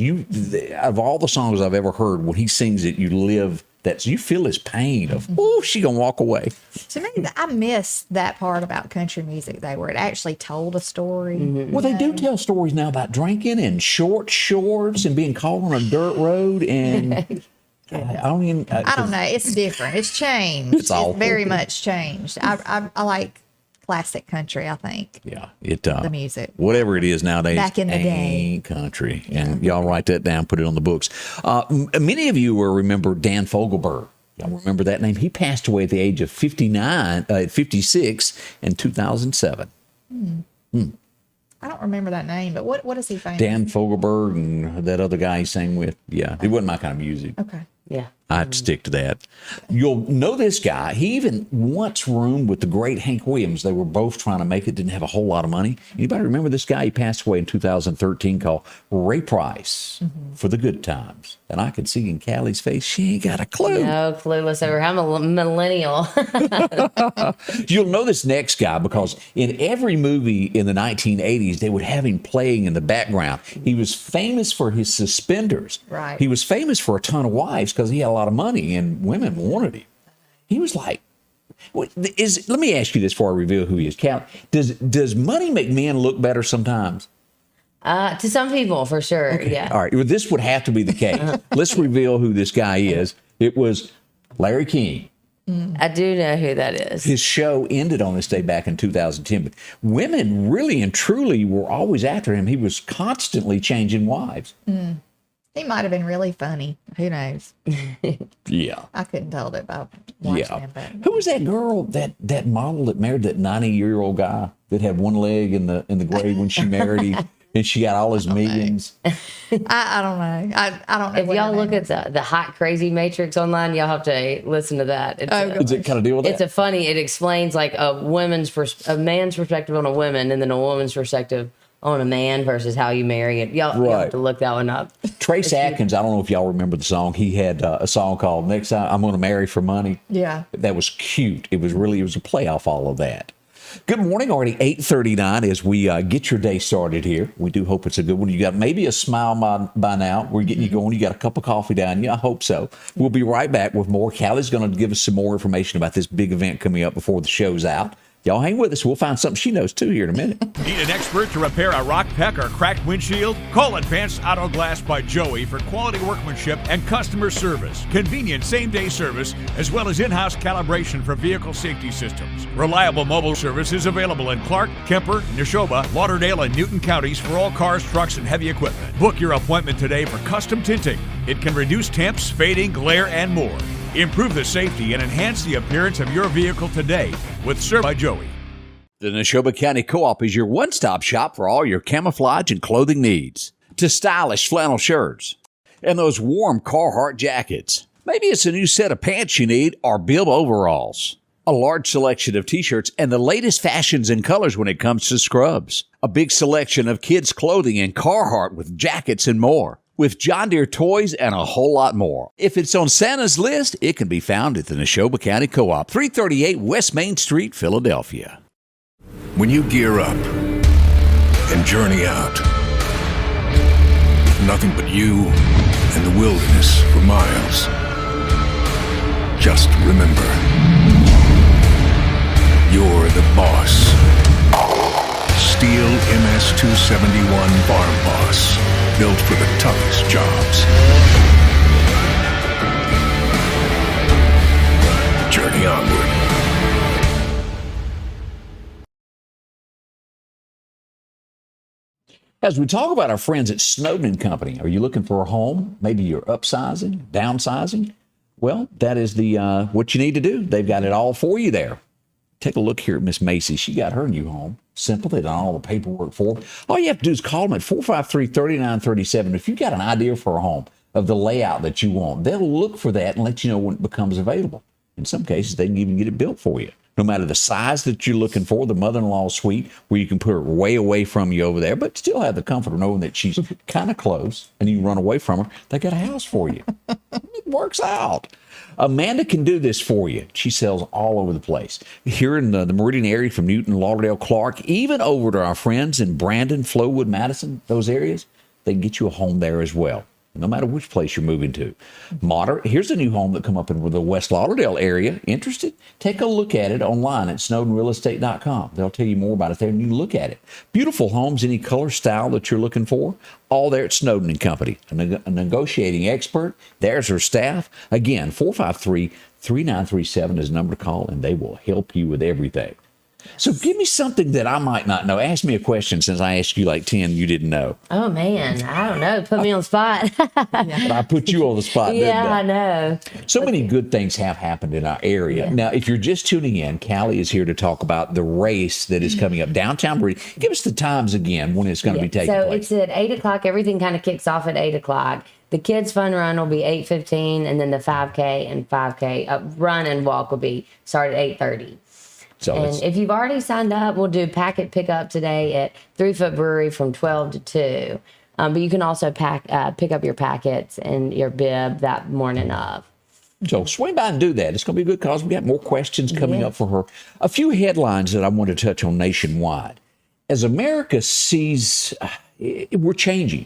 Speaker 2: Of all the songs I've ever heard, when he sings it, you live that, so you feel his pain of, oh, she gonna walk away.
Speaker 3: To me, I miss that part about country music, though, where it actually told a story.
Speaker 2: Well, they do tell stories now about drinking and short shorts and being caught on a dirt road, and I don't know.
Speaker 3: It's different. It's changed.
Speaker 2: It's awful.
Speaker 3: Very much changed. I like classic country, I think.
Speaker 2: Yeah,
Speaker 3: the music,
Speaker 2: whatever it is nowadays,
Speaker 3: back in the day,
Speaker 2: ain't country. And y'all write that down, put it on the books. Many of you will remember Dan Fogelberg. Y'all remember that name? He passed away at the age of 56 in 2007.
Speaker 3: I don't remember that name, but what is he famous?
Speaker 2: Dan Fogelberg and that other guy he sang with. Yeah, it wasn't my kind of music.
Speaker 3: Okay.
Speaker 7: Yeah.
Speaker 2: I'd stick to that. You'll know this guy. He even once roomed with the great Hank Williams. They were both trying to make it, didn't have a whole lot of money. Anybody remember this guy? He passed away in 2013, called Ray Price, For the Good Times. And I could see in Callie's face, she ain't got a clue.
Speaker 7: No, clueless over. I'm a millennial.
Speaker 2: You'll know this next guy because in every movie in the 1980s, they would have him playing in the background. He was famous for his suspenders.
Speaker 3: Right.
Speaker 2: He was famous for a ton of wives because he had a lot of money and women wanted him. He was like, let me ask you this before I reveal who he is. Cal, does money make men look better sometimes?
Speaker 7: To some people, for sure.
Speaker 2: Okay.
Speaker 7: Yeah.
Speaker 2: All right. Well, this would have to be the case. Let's reveal who this guy is. It was Larry King.
Speaker 7: I do know who that is.
Speaker 2: His show ended on this day back in 2010, but women really and truly were always after him. He was constantly changing wives.
Speaker 3: He might have been really funny. Who knows?
Speaker 2: Yeah.
Speaker 3: I couldn't tell it by watching him. But
Speaker 2: Who was that girl, that model that married that 90-year-old guy that had one leg in the grave when she married him? And she got all his millions.
Speaker 3: I don't know. I don't know.
Speaker 7: If y'all look at the hot crazy matrix online, y'all have to listen to that.
Speaker 2: Does it kind of deal with that?
Speaker 7: It explains like a man's perspective on a woman and then a woman's perspective on a man versus how you marry it. Y'all have to look that one up.
Speaker 2: Trace Atkins, I don't know if y'all remember the song. He had a song called Next Time I'm Going to Marry for Money.
Speaker 3: Yeah.
Speaker 2: That was cute. It was a play off all of that. Good morning, already 8:39 as we get your day started here. We do hope it's a good one. You got maybe a smile by now. We're getting you going. You got a cup of coffee down you. I hope so. We'll be right back with more. Callie's going to give us some more information about this big event coming up before the show's out. Y'all hang with us. We'll find something she knows, too, here in a minute.
Speaker 10: Need an expert to repair a rock peck or cracked windshield? Call Advanced Auto Glass by Joey for quality workmanship and customer service. Convenient same-day service, as well as in-house calibration for vehicle safety systems. Reliable mobile service is available in Clark, Kemper, Neshoba, Lauderdale, and Newton counties for all cars, trucks, and heavy equipment. Book your appointment today for custom tinting. It can reduce temps, fading, glare, and more. Improve the safety and enhance the appearance of your vehicle today with Serve by Joey.
Speaker 2: The Neshoba County Co-op is your one-stop shop for all your camouflage and clothing needs. To stylish flannel shirts and those warm Carhartt jackets. Maybe it's a new set of pants you need or bib overalls. A large selection of t-shirts and the latest fashions and colors when it comes to scrubs. A big selection of kids' clothing and Carhartt with jackets and more. With John Deere toys and a whole lot more. If it's on Santa's list, it can be found at the Neshoba County Co-op, 338 West Main Street, Philadelphia.
Speaker 11: When you gear up and journey out, with nothing but you and the wilderness for miles, just remember, you're the boss. Steel MS-271 Farm Boss. Built for the toughest jobs. Journey onward.
Speaker 2: As we talk about our friends at Snowden & Company, are you looking for a home? Maybe you're upsizing, downsizing? Well, that is the what you need to do. They've got it all for you there. Take a look here at Miss Macy. She got her new home. Simple. They've done all the paperwork for her. All you have to do is call them at 453-3937. If you've got an idea for a home of the layout that you want, they'll look for that and let you know when it becomes available. In some cases, they can even get it built for you. No matter the size that you're looking for, the mother-in-law suite, where you can put her way away from you over there, but still have the comfort of knowing that she's kind of close and you run away from her, they got a house for you. It works out. Amanda can do this for you. She sells all over the place. Here in the Meridian area from Newton, Lauderdale, Clark, even over to our friends in Brandon, Flowood, Madison, those areas, they can get you a home there as well, no matter which place you're moving to. Here's a new home that come up in the West Lauderdale area. Interested? Take a look at it online at snowdenrealestate.com. They'll tell you more about it there, and you can look at it. Beautiful homes, any color, style that you're looking for, all there at Snowden & Company. A negotiating expert. There's her staff. Again, 453-3937 is the number to call, and they will help you with everything. So give me something that I might not know. Ask me a question since I asked you like 10 you didn't know.
Speaker 7: Oh, man. I don't know. Put me on the spot.
Speaker 2: But I put you on the spot, didn't I?
Speaker 7: I know.
Speaker 2: So many good things have happened in our area. Yeah. Now, if you're just tuning in, Callie is here to talk about the race that is coming up downtown Meridian. Give us the times again when it's going to be taking place.
Speaker 7: So it's at 8 o'clock. Everything kind of kicks off at 8 o'clock. The kids' fun run will be 8:15, and then the 5K and 5K run and walk will be start at 8:30. So and if you've already signed up, we'll do packet pickup today at 3 Foot Brewery from 12 to 2. But you can also pick up your packets and your bib that morning of.
Speaker 2: So swing by and do that. It's going to be a good cause. We got more questions coming up for her. A few headlines that I want to touch on nationwide. As America sees, we're changing.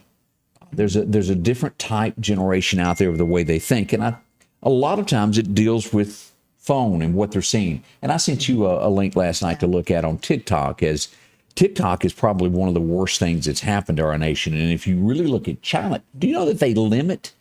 Speaker 2: There's a different type generation out there of the way they think. And a lot of times it deals with phone and what they're seeing. And I sent you a link last night to look at on TikTok, as TikTok is probably one of the worst things that's happened to our nation. And if you really look at China, do you know that they limit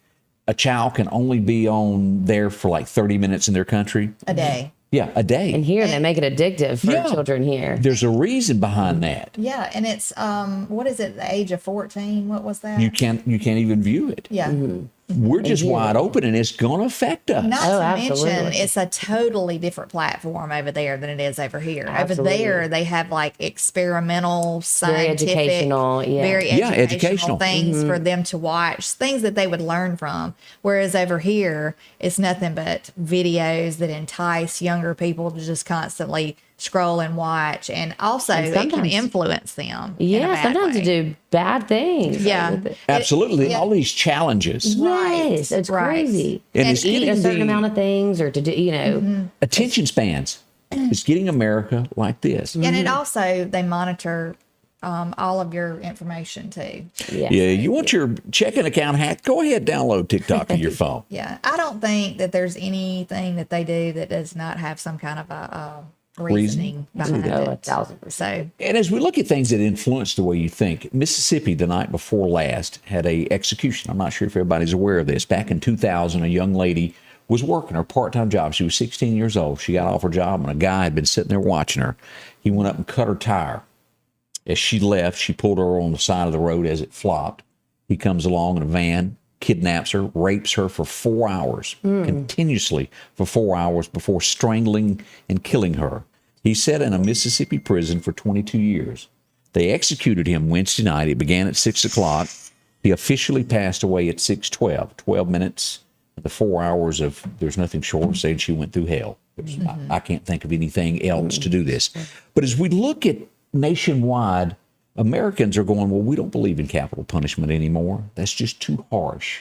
Speaker 2: a child can only be on there for like 30 minutes in their country?
Speaker 3: A day.
Speaker 2: Yeah, a day.
Speaker 7: And here they make it addictive for children here.
Speaker 2: There's a reason behind that.
Speaker 3: Yeah, and it's what is it? The age of 14? What was that?
Speaker 2: You can't even view it.
Speaker 3: Yeah. Mm-hmm.
Speaker 2: We're just wide open, and it's going to affect us.
Speaker 3: Not to mention, it's a totally different platform over there than it is over here.
Speaker 7: Absolutely.
Speaker 3: Over there, they have like experimental, scientific,
Speaker 7: very
Speaker 3: educational things for them to watch, things that they would learn from. Whereas over here, it's nothing but videos that entice younger people to just constantly scroll and watch, and also it can influence them.
Speaker 7: Yeah, sometimes they do bad things.
Speaker 3: Yeah,
Speaker 2: absolutely. All these challenges.
Speaker 7: Yes, it's crazy.
Speaker 2: And it's
Speaker 7: eat a certain
Speaker 2: the
Speaker 7: amount of things, or to do,
Speaker 2: attention spans. It's getting America like this.
Speaker 3: And it also, they monitor all of your information too.
Speaker 2: Yeah, you want your checking account hacked? Go ahead, download TikTok to your phone.
Speaker 3: Yeah, I don't think that there's anything that they do that does not have some kind of a reasoning behind it.
Speaker 7: 1,000%.
Speaker 3: So,
Speaker 2: and as we look at things that influence the way you think, Mississippi the night before last had a execution. I'm not sure if everybody's aware of this. Back in 2000, a young lady was working her part-time job. She was 16 years old. She got off her job, and a guy had been sitting there watching her. He went up and cut her tire. As she left, she pulled her on the side of the road as it flopped. He comes along in a van, kidnaps her, rapes her for 4 hours, continuously for 4 hours before strangling and killing her. He sat in a Mississippi prison for 22 years. They executed him Wednesday night. It began at 6 o'clock. He officially passed away at 6:12, 12 minutes. The 4 hours of there's nothing short of saying she went through hell. I can't think of anything else to do this. But as we look at nationwide, Americans are going, well, we don't believe in capital punishment anymore. That's just too harsh.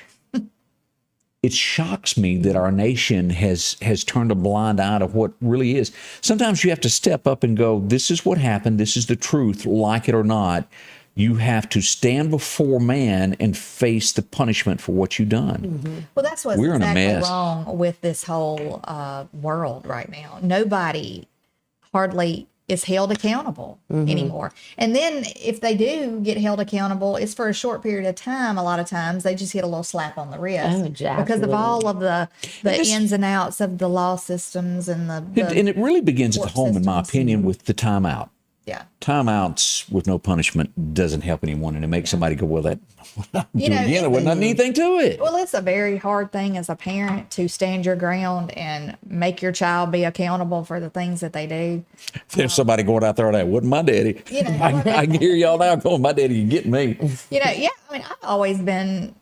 Speaker 2: It shocks me that our nation has turned a blind eye to what really is. Sometimes you have to step up and go, this is what happened. This is the truth, like it or not. You have to stand before man and face the punishment for what you've done.
Speaker 3: well, that's what's
Speaker 2: We're in a
Speaker 3: exactly
Speaker 2: mess.
Speaker 3: wrong with this whole world right now. Nobody hardly is held accountable anymore. And then if they do get held accountable, it's for a short period of time. A lot of times they just get a little slap on the wrist because of all of the ins and outs of the law systems and
Speaker 2: and it really begins at home, in my opinion, with the timeout.
Speaker 3: Yeah.
Speaker 2: Timeouts with no punishment doesn't help anyone, and it makes somebody go, well, that there wasn't anything to it.
Speaker 3: Well, it's a very hard thing as a parent to stand your ground and make your child be accountable for the things that they do.
Speaker 2: There's somebody going out there that wasn't my daddy. I can hear y'all now going, my daddy, you get me.
Speaker 3: I mean, I've always been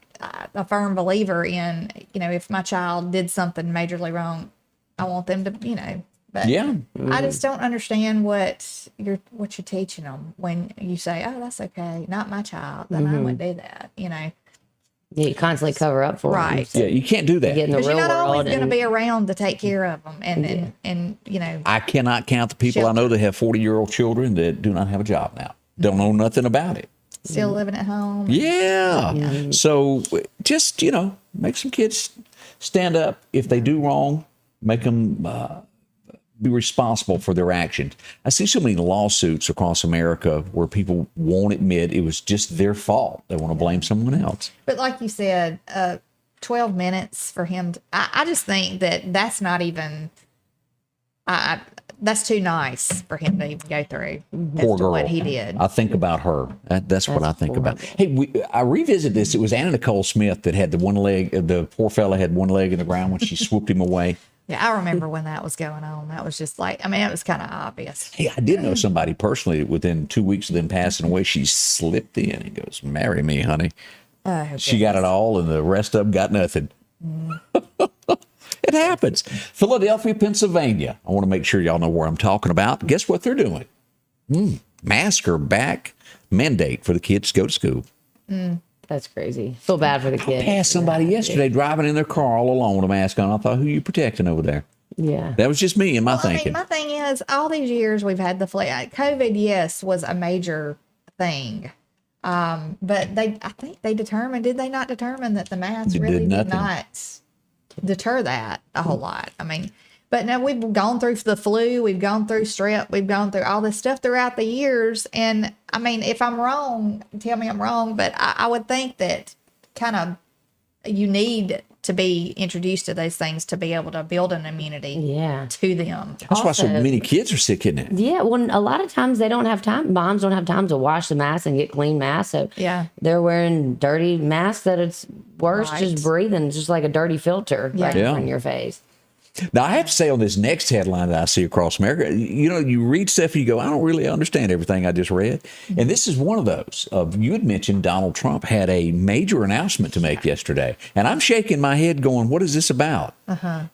Speaker 3: a firm believer in, if my child did something majorly wrong, I want them to, but I just don't understand what you're teaching them when you say, "Oh, that's okay, not my child," then I wouldn't do that.
Speaker 7: Yeah, you constantly cover up for them.
Speaker 2: Yeah, you can't do that.
Speaker 7: Because
Speaker 3: you're not always going to be around to take care of them, and
Speaker 2: I cannot count the people I know that have 40-year-old children that do not have a job now. Don't know nothing about it.
Speaker 3: Still living at home.
Speaker 2: Yeah. So just make some kids stand up if they do wrong. Make them. Be responsible for their actions. I see so many lawsuits across America where people won't admit it was just their fault. They want to blame someone else.
Speaker 3: But like you said, 12 minutes for him. I just think that's not even. That's too nice for him to even go through.
Speaker 2: Poor girl.
Speaker 3: What he did.
Speaker 2: I think about her. That's what I think about. Hey, I revisit this. It was Anna Nicole Smith that had the one leg. The poor fella had one leg in the ground when she swooped him away.
Speaker 3: Yeah, I remember when that was going on. That was just it was kind of obvious.
Speaker 2: Hey, I did know somebody personally within 2 weeks of them passing away. She slipped in and goes, "Marry me, honey." She got it all, and the rest of them got nothing. It happens. Philadelphia, Pennsylvania. I want to make sure y'all know where I'm talking about. Guess what they're doing? Mask or back mandate for the kids to go to school.
Speaker 7: That's crazy. Feel bad for the kids.
Speaker 2: I passed somebody yesterday driving in their car all alone with a mask on. I thought, who are you protecting over there?
Speaker 7: Yeah.
Speaker 2: That was just me and my thinking.
Speaker 3: My thing is, all these years we've had the flu. COVID, yes, was a major thing. But I think they determined, did they not determine that the mask really did not deter that a whole lot? I mean, but now we've gone through the flu, we've gone through strep, we've gone through all this stuff throughout the years. And I mean, if I'm wrong, tell me I'm wrong, but I would think that kind of you need to be introduced to those things to be able to build an immunity to them.
Speaker 2: That's why so many kids are sick, isn't it?
Speaker 7: Yeah, well, a lot of times they don't have time. Moms don't have time to wash the masks and get clean masks. So they're wearing dirty masks that it's worse just breathing, just like a dirty filter right in your face.
Speaker 2: Now, I have to say on this next headline that I see across America, you read stuff and you go, I don't really understand everything I just read. And this is one of those. You had mentioned Donald Trump had a major announcement to make yesterday. And I'm shaking my head going, what is this about?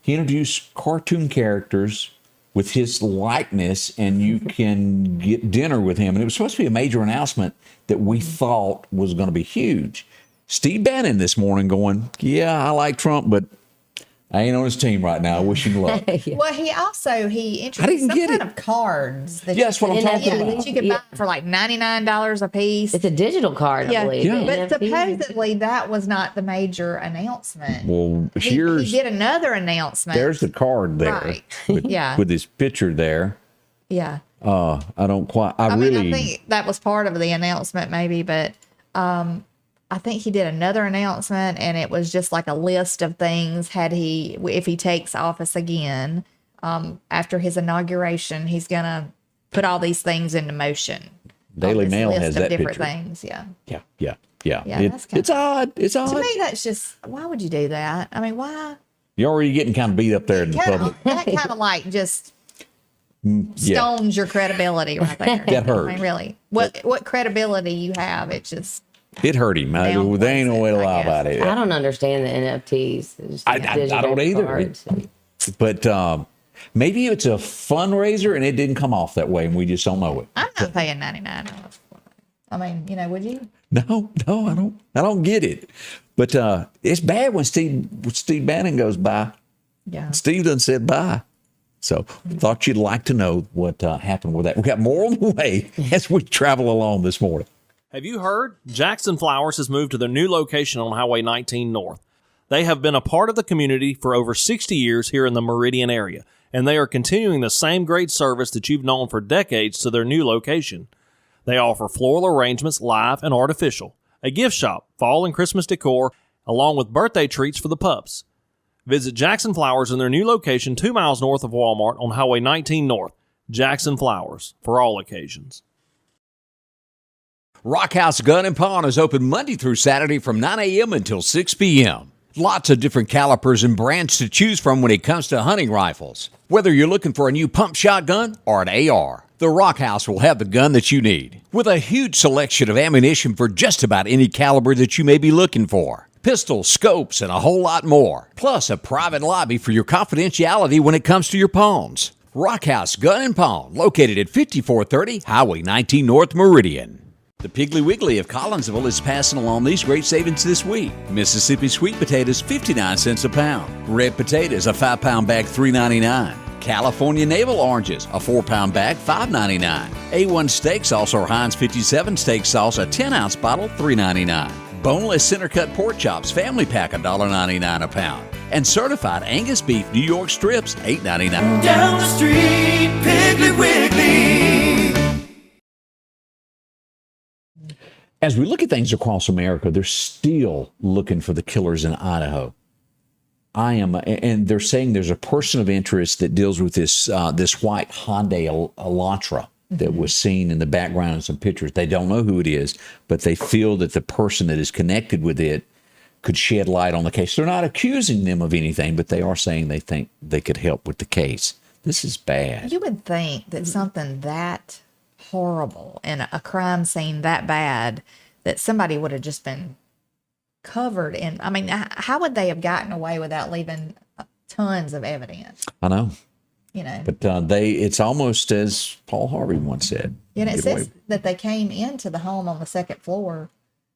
Speaker 2: He introduced cartoon characters with his likeness, and you can get dinner with him. And it was supposed to be a major announcement that we thought was going to be huge. Steve Bannon this morning going, yeah, I like Trump, but I ain't on his team right now. I wish him luck.
Speaker 3: Well, he introduced some kind of cards. That
Speaker 2: that's what I'm talking about.
Speaker 3: That you could buy for like $99 a piece.
Speaker 7: It's a digital card, I believe.
Speaker 2: Yeah.
Speaker 3: But supposedly that was not the major announcement.
Speaker 2: Well,
Speaker 3: he did another announcement.
Speaker 2: There's the card there.
Speaker 3: Right.
Speaker 2: With his picture there.
Speaker 3: Yeah.
Speaker 2: I don't quite. I
Speaker 3: think that was part of the announcement, maybe, but I think he did another announcement, and it was just like a list of things. If he takes office again after his inauguration, he's gonna put all these things into motion.
Speaker 2: Daily Mail has that
Speaker 3: different
Speaker 2: picture.
Speaker 3: Things, yeah.
Speaker 2: It's odd. It's odd.
Speaker 3: To me, that's just, why would you do that? I mean, why?
Speaker 2: You're already getting kind of beat up there in the public.
Speaker 3: That kind of like just stones your credibility right there.
Speaker 2: That hurt.
Speaker 3: I mean, really, what credibility you have? It just.
Speaker 2: It hurt him. There ain't no way to lie about it.
Speaker 7: I don't understand the NFTs.
Speaker 2: I don't either. But maybe it's a fundraiser and it didn't come off that way, and we just don't know it.
Speaker 3: I'm not paying $99 for it. I mean, would you?
Speaker 2: No, I don't get it. But it's bad when Steve Bannon goes by.
Speaker 3: Yeah.
Speaker 2: Steve done said bye. So thought you'd like to know what happened with that. We got more on the way as we travel along this morning.
Speaker 4: Have you heard? Jackson Flowers has moved to their new location on Highway 19 North. They have been a part of the community for over 60 years here in the Meridian area, and they are continuing the same great service that you've known for decades to their new location. They offer floral arrangements, live and artificial, a gift shop, fall and Christmas decor, along with birthday treats for the pups. Visit Jackson Flowers in their new location 2 miles north of Walmart on Highway 19 North. Jackson Flowers, for all occasions.
Speaker 12: Rock House Gun and Pawn is open Monday through Saturday from 9 a.m. until 6 p.m. Lots of different calibers and brands to choose from when it comes to hunting rifles. Whether you're looking for a new pump shotgun or an AR, the Rock House will have the gun that you need. With a huge selection of ammunition for just about any caliber that you may be looking for. Pistols, scopes, and a whole lot more. Plus a private lobby for your confidentiality when it comes to your pawns. Rock House Gun and Pawn, located at 5430 Highway 19 North Meridian. The Piggly Wiggly of Collinsville is passing along these great savings this week. Mississippi sweet potatoes, 59 cents a pound. Red potatoes, a 5-pound bag, $3.99. California navel oranges, a 4-pound bag, $5.99. A1 steak sauce or Heinz 57 steak sauce, a 10-ounce bottle, $3.99. Boneless center-cut pork chops, family pack, $1.99 a pound. And certified Angus beef New York strips, $8.99.
Speaker 13: Down the street, Piggly Wiggly.
Speaker 2: As we look at things across America, they're still looking for the killers in Idaho. And they're saying there's a person of interest that deals with this white Hyundai Elantra that was seen in the background in some pictures. They don't know who it is, but they feel that the person that is connected with it could shed light on the case. They're not accusing them of anything, but they are saying they think they could help with the case. This is bad.
Speaker 3: You would think that something that horrible and a crime scene that bad, that somebody would have just been covered in. I mean, how would they have gotten away without leaving tons of evidence?
Speaker 2: I know.
Speaker 3: But
Speaker 2: it's almost as Paul Harvey once said.
Speaker 3: And it says that they came into the home on the second floor,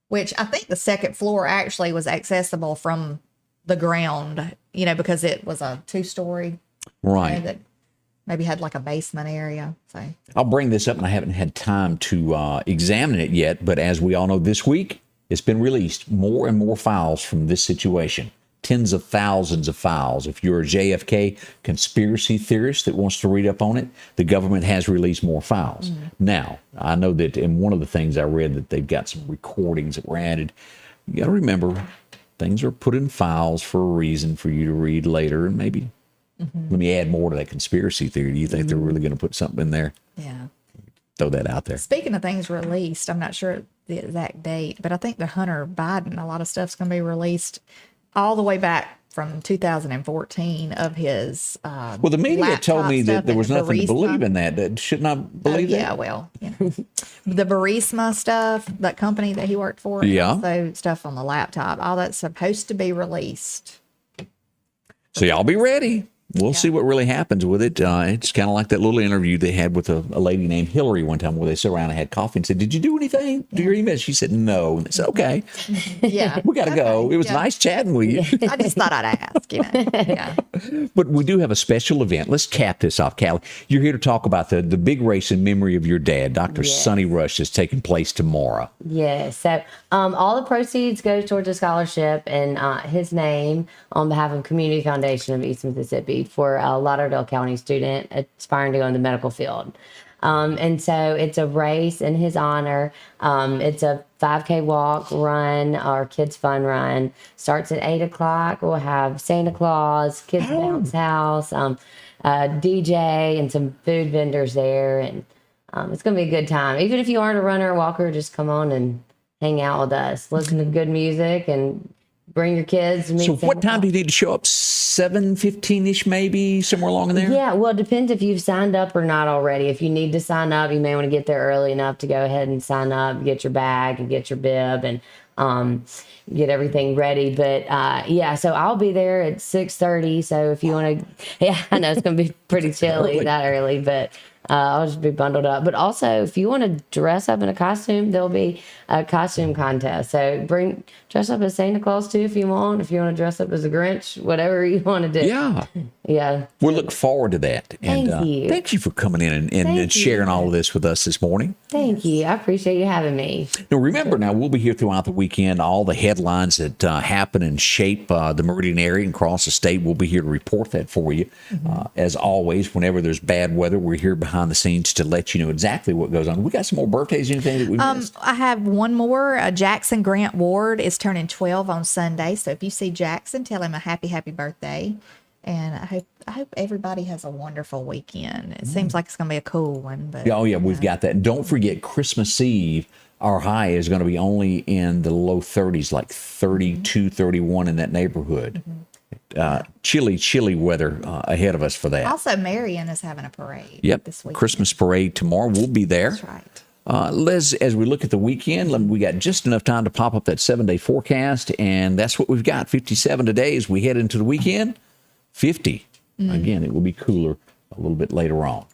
Speaker 3: which I think the second floor actually was accessible from the ground, because it was a 2-story.
Speaker 2: Right.
Speaker 3: That maybe had like a basement area. So
Speaker 2: I'll bring this up, and I haven't had time to examine it yet, but as we all know, this week it's been released more and more files from this situation. Tens of thousands of files. If you're a JFK conspiracy theorist that wants to read up on it, the government has released more files. Mm-hmm. Now, I know that in one of the things I read that they've got some recordings that were added. You got to remember, things are put in files for a reason for you to read later, and maybe let me add more to that conspiracy theory. Do you think they're really going to put something in there?
Speaker 3: Yeah.
Speaker 2: Throw that out there.
Speaker 3: Speaking of things released, I'm not sure the exact date, but I think the Hunter Biden, a lot of stuff's going to be released all the way back from 2014 of his
Speaker 2: well, the media told me that there was nothing to believe in that. Shouldn't I believe that?
Speaker 3: Yeah, well, the Burisma stuff, that company that he worked for, so stuff on the laptop, all that's supposed to be released.
Speaker 2: So y'all be ready. we'll see what really happens with it. It's kind of like that little interview they had with a lady named Hillary one time where they sat around and had coffee and said, "Did you do anything? Do your email?" She said, "No." And they said, "Okay,
Speaker 3: Yeah.
Speaker 2: we got to go. It was nice chatting with you."
Speaker 3: I just thought I'd ask, Yeah.
Speaker 2: But we do have a special event. Let's cap this off, Callie. You're here to talk about the big race in memory of your dad, Dr. Sonny Rush, is taking place tomorrow.
Speaker 7: Yes. So all the proceeds go towards a scholarship in his name on behalf of Community Foundation of East Mississippi for a Lauderdale County student aspiring to go in the medical field. And so it's a race in his honor. It's a 5K walk, run, or kids fun run. Starts at 8 o'clock. We'll have Santa Claus, kids bounce house, DJ, and some food vendors there. And it's going to be a good time. Even if you aren't a runner or walker, just come on and hang out with us. Listen to good music and bring your kids. And meet
Speaker 2: So what
Speaker 7: Santa
Speaker 2: time do you need to show up? 7:15-ish, maybe, somewhere along in there?
Speaker 7: Yeah, well, it depends if you've signed up or not already. If you need to sign up, you may want to get there early enough to go ahead and sign up, get your bag and get your bib and get everything ready. But yeah, so I'll be there at 6:30. So if you want to, yeah, I know it's going to be pretty chilly that early, but I'll just be bundled up. But also, if you want to dress up in a costume, there'll be a costume contest. So dress up as Santa Claus too if you want. If you want to dress up as a Grinch, whatever you want to do.
Speaker 2: Yeah.
Speaker 7: Yeah.
Speaker 2: We'll look forward to that. And
Speaker 7: Thank you.
Speaker 2: Thank you for coming in and sharing all of this with us this morning.
Speaker 7: Thank you. I appreciate you having me.
Speaker 2: Now, remember, we'll be here throughout the weekend. All the headlines that happen and shape the Meridian area and across the state, we'll be here to report that for you. As always, whenever there's bad weather, we're here behind the scenes to let you know exactly what goes on. We got some more birthdays, anything that we missed?
Speaker 3: I have one more. Jackson Grant Ward is turning 12 on Sunday. So if you see Jackson, tell him a happy birthday. And I hope everybody has a wonderful weekend. It seems like it's going to be a cool one. But
Speaker 2: Oh, yeah, we've got that. And don't forget, Christmas Eve, our high is going to be only in the low 30s, like 32, 31 in that neighborhood. Chilly weather ahead of us for that.
Speaker 3: Also, Meridian is having a parade this weekend.
Speaker 2: Christmas parade tomorrow. We'll be there.
Speaker 3: That's right.
Speaker 2: Liz, as we look at the weekend, we got just enough time to pop up that 7-day forecast, and that's what we've got. 57 today as we head into the weekend. 50. Again, it will be cooler a little bit later on.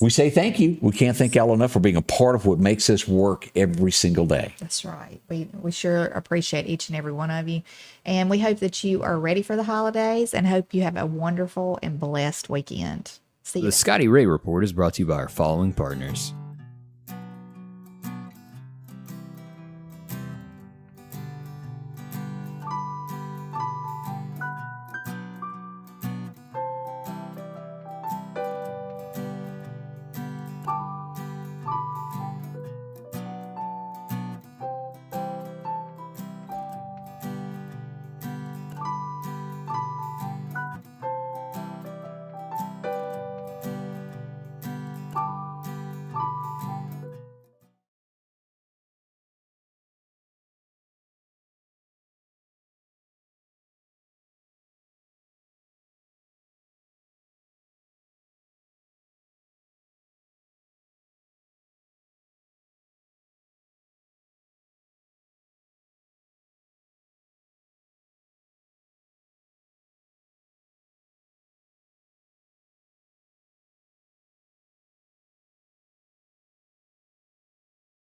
Speaker 2: We say thank you. We can't thank y'all enough for being a part of what makes us work every single day.
Speaker 3: That's right. We sure appreciate each and every one of you. And we hope that you are ready for the holidays and hope you have a wonderful and blessed weekend. See you.
Speaker 1: The Scotty Ray Report is brought to you by our following partners: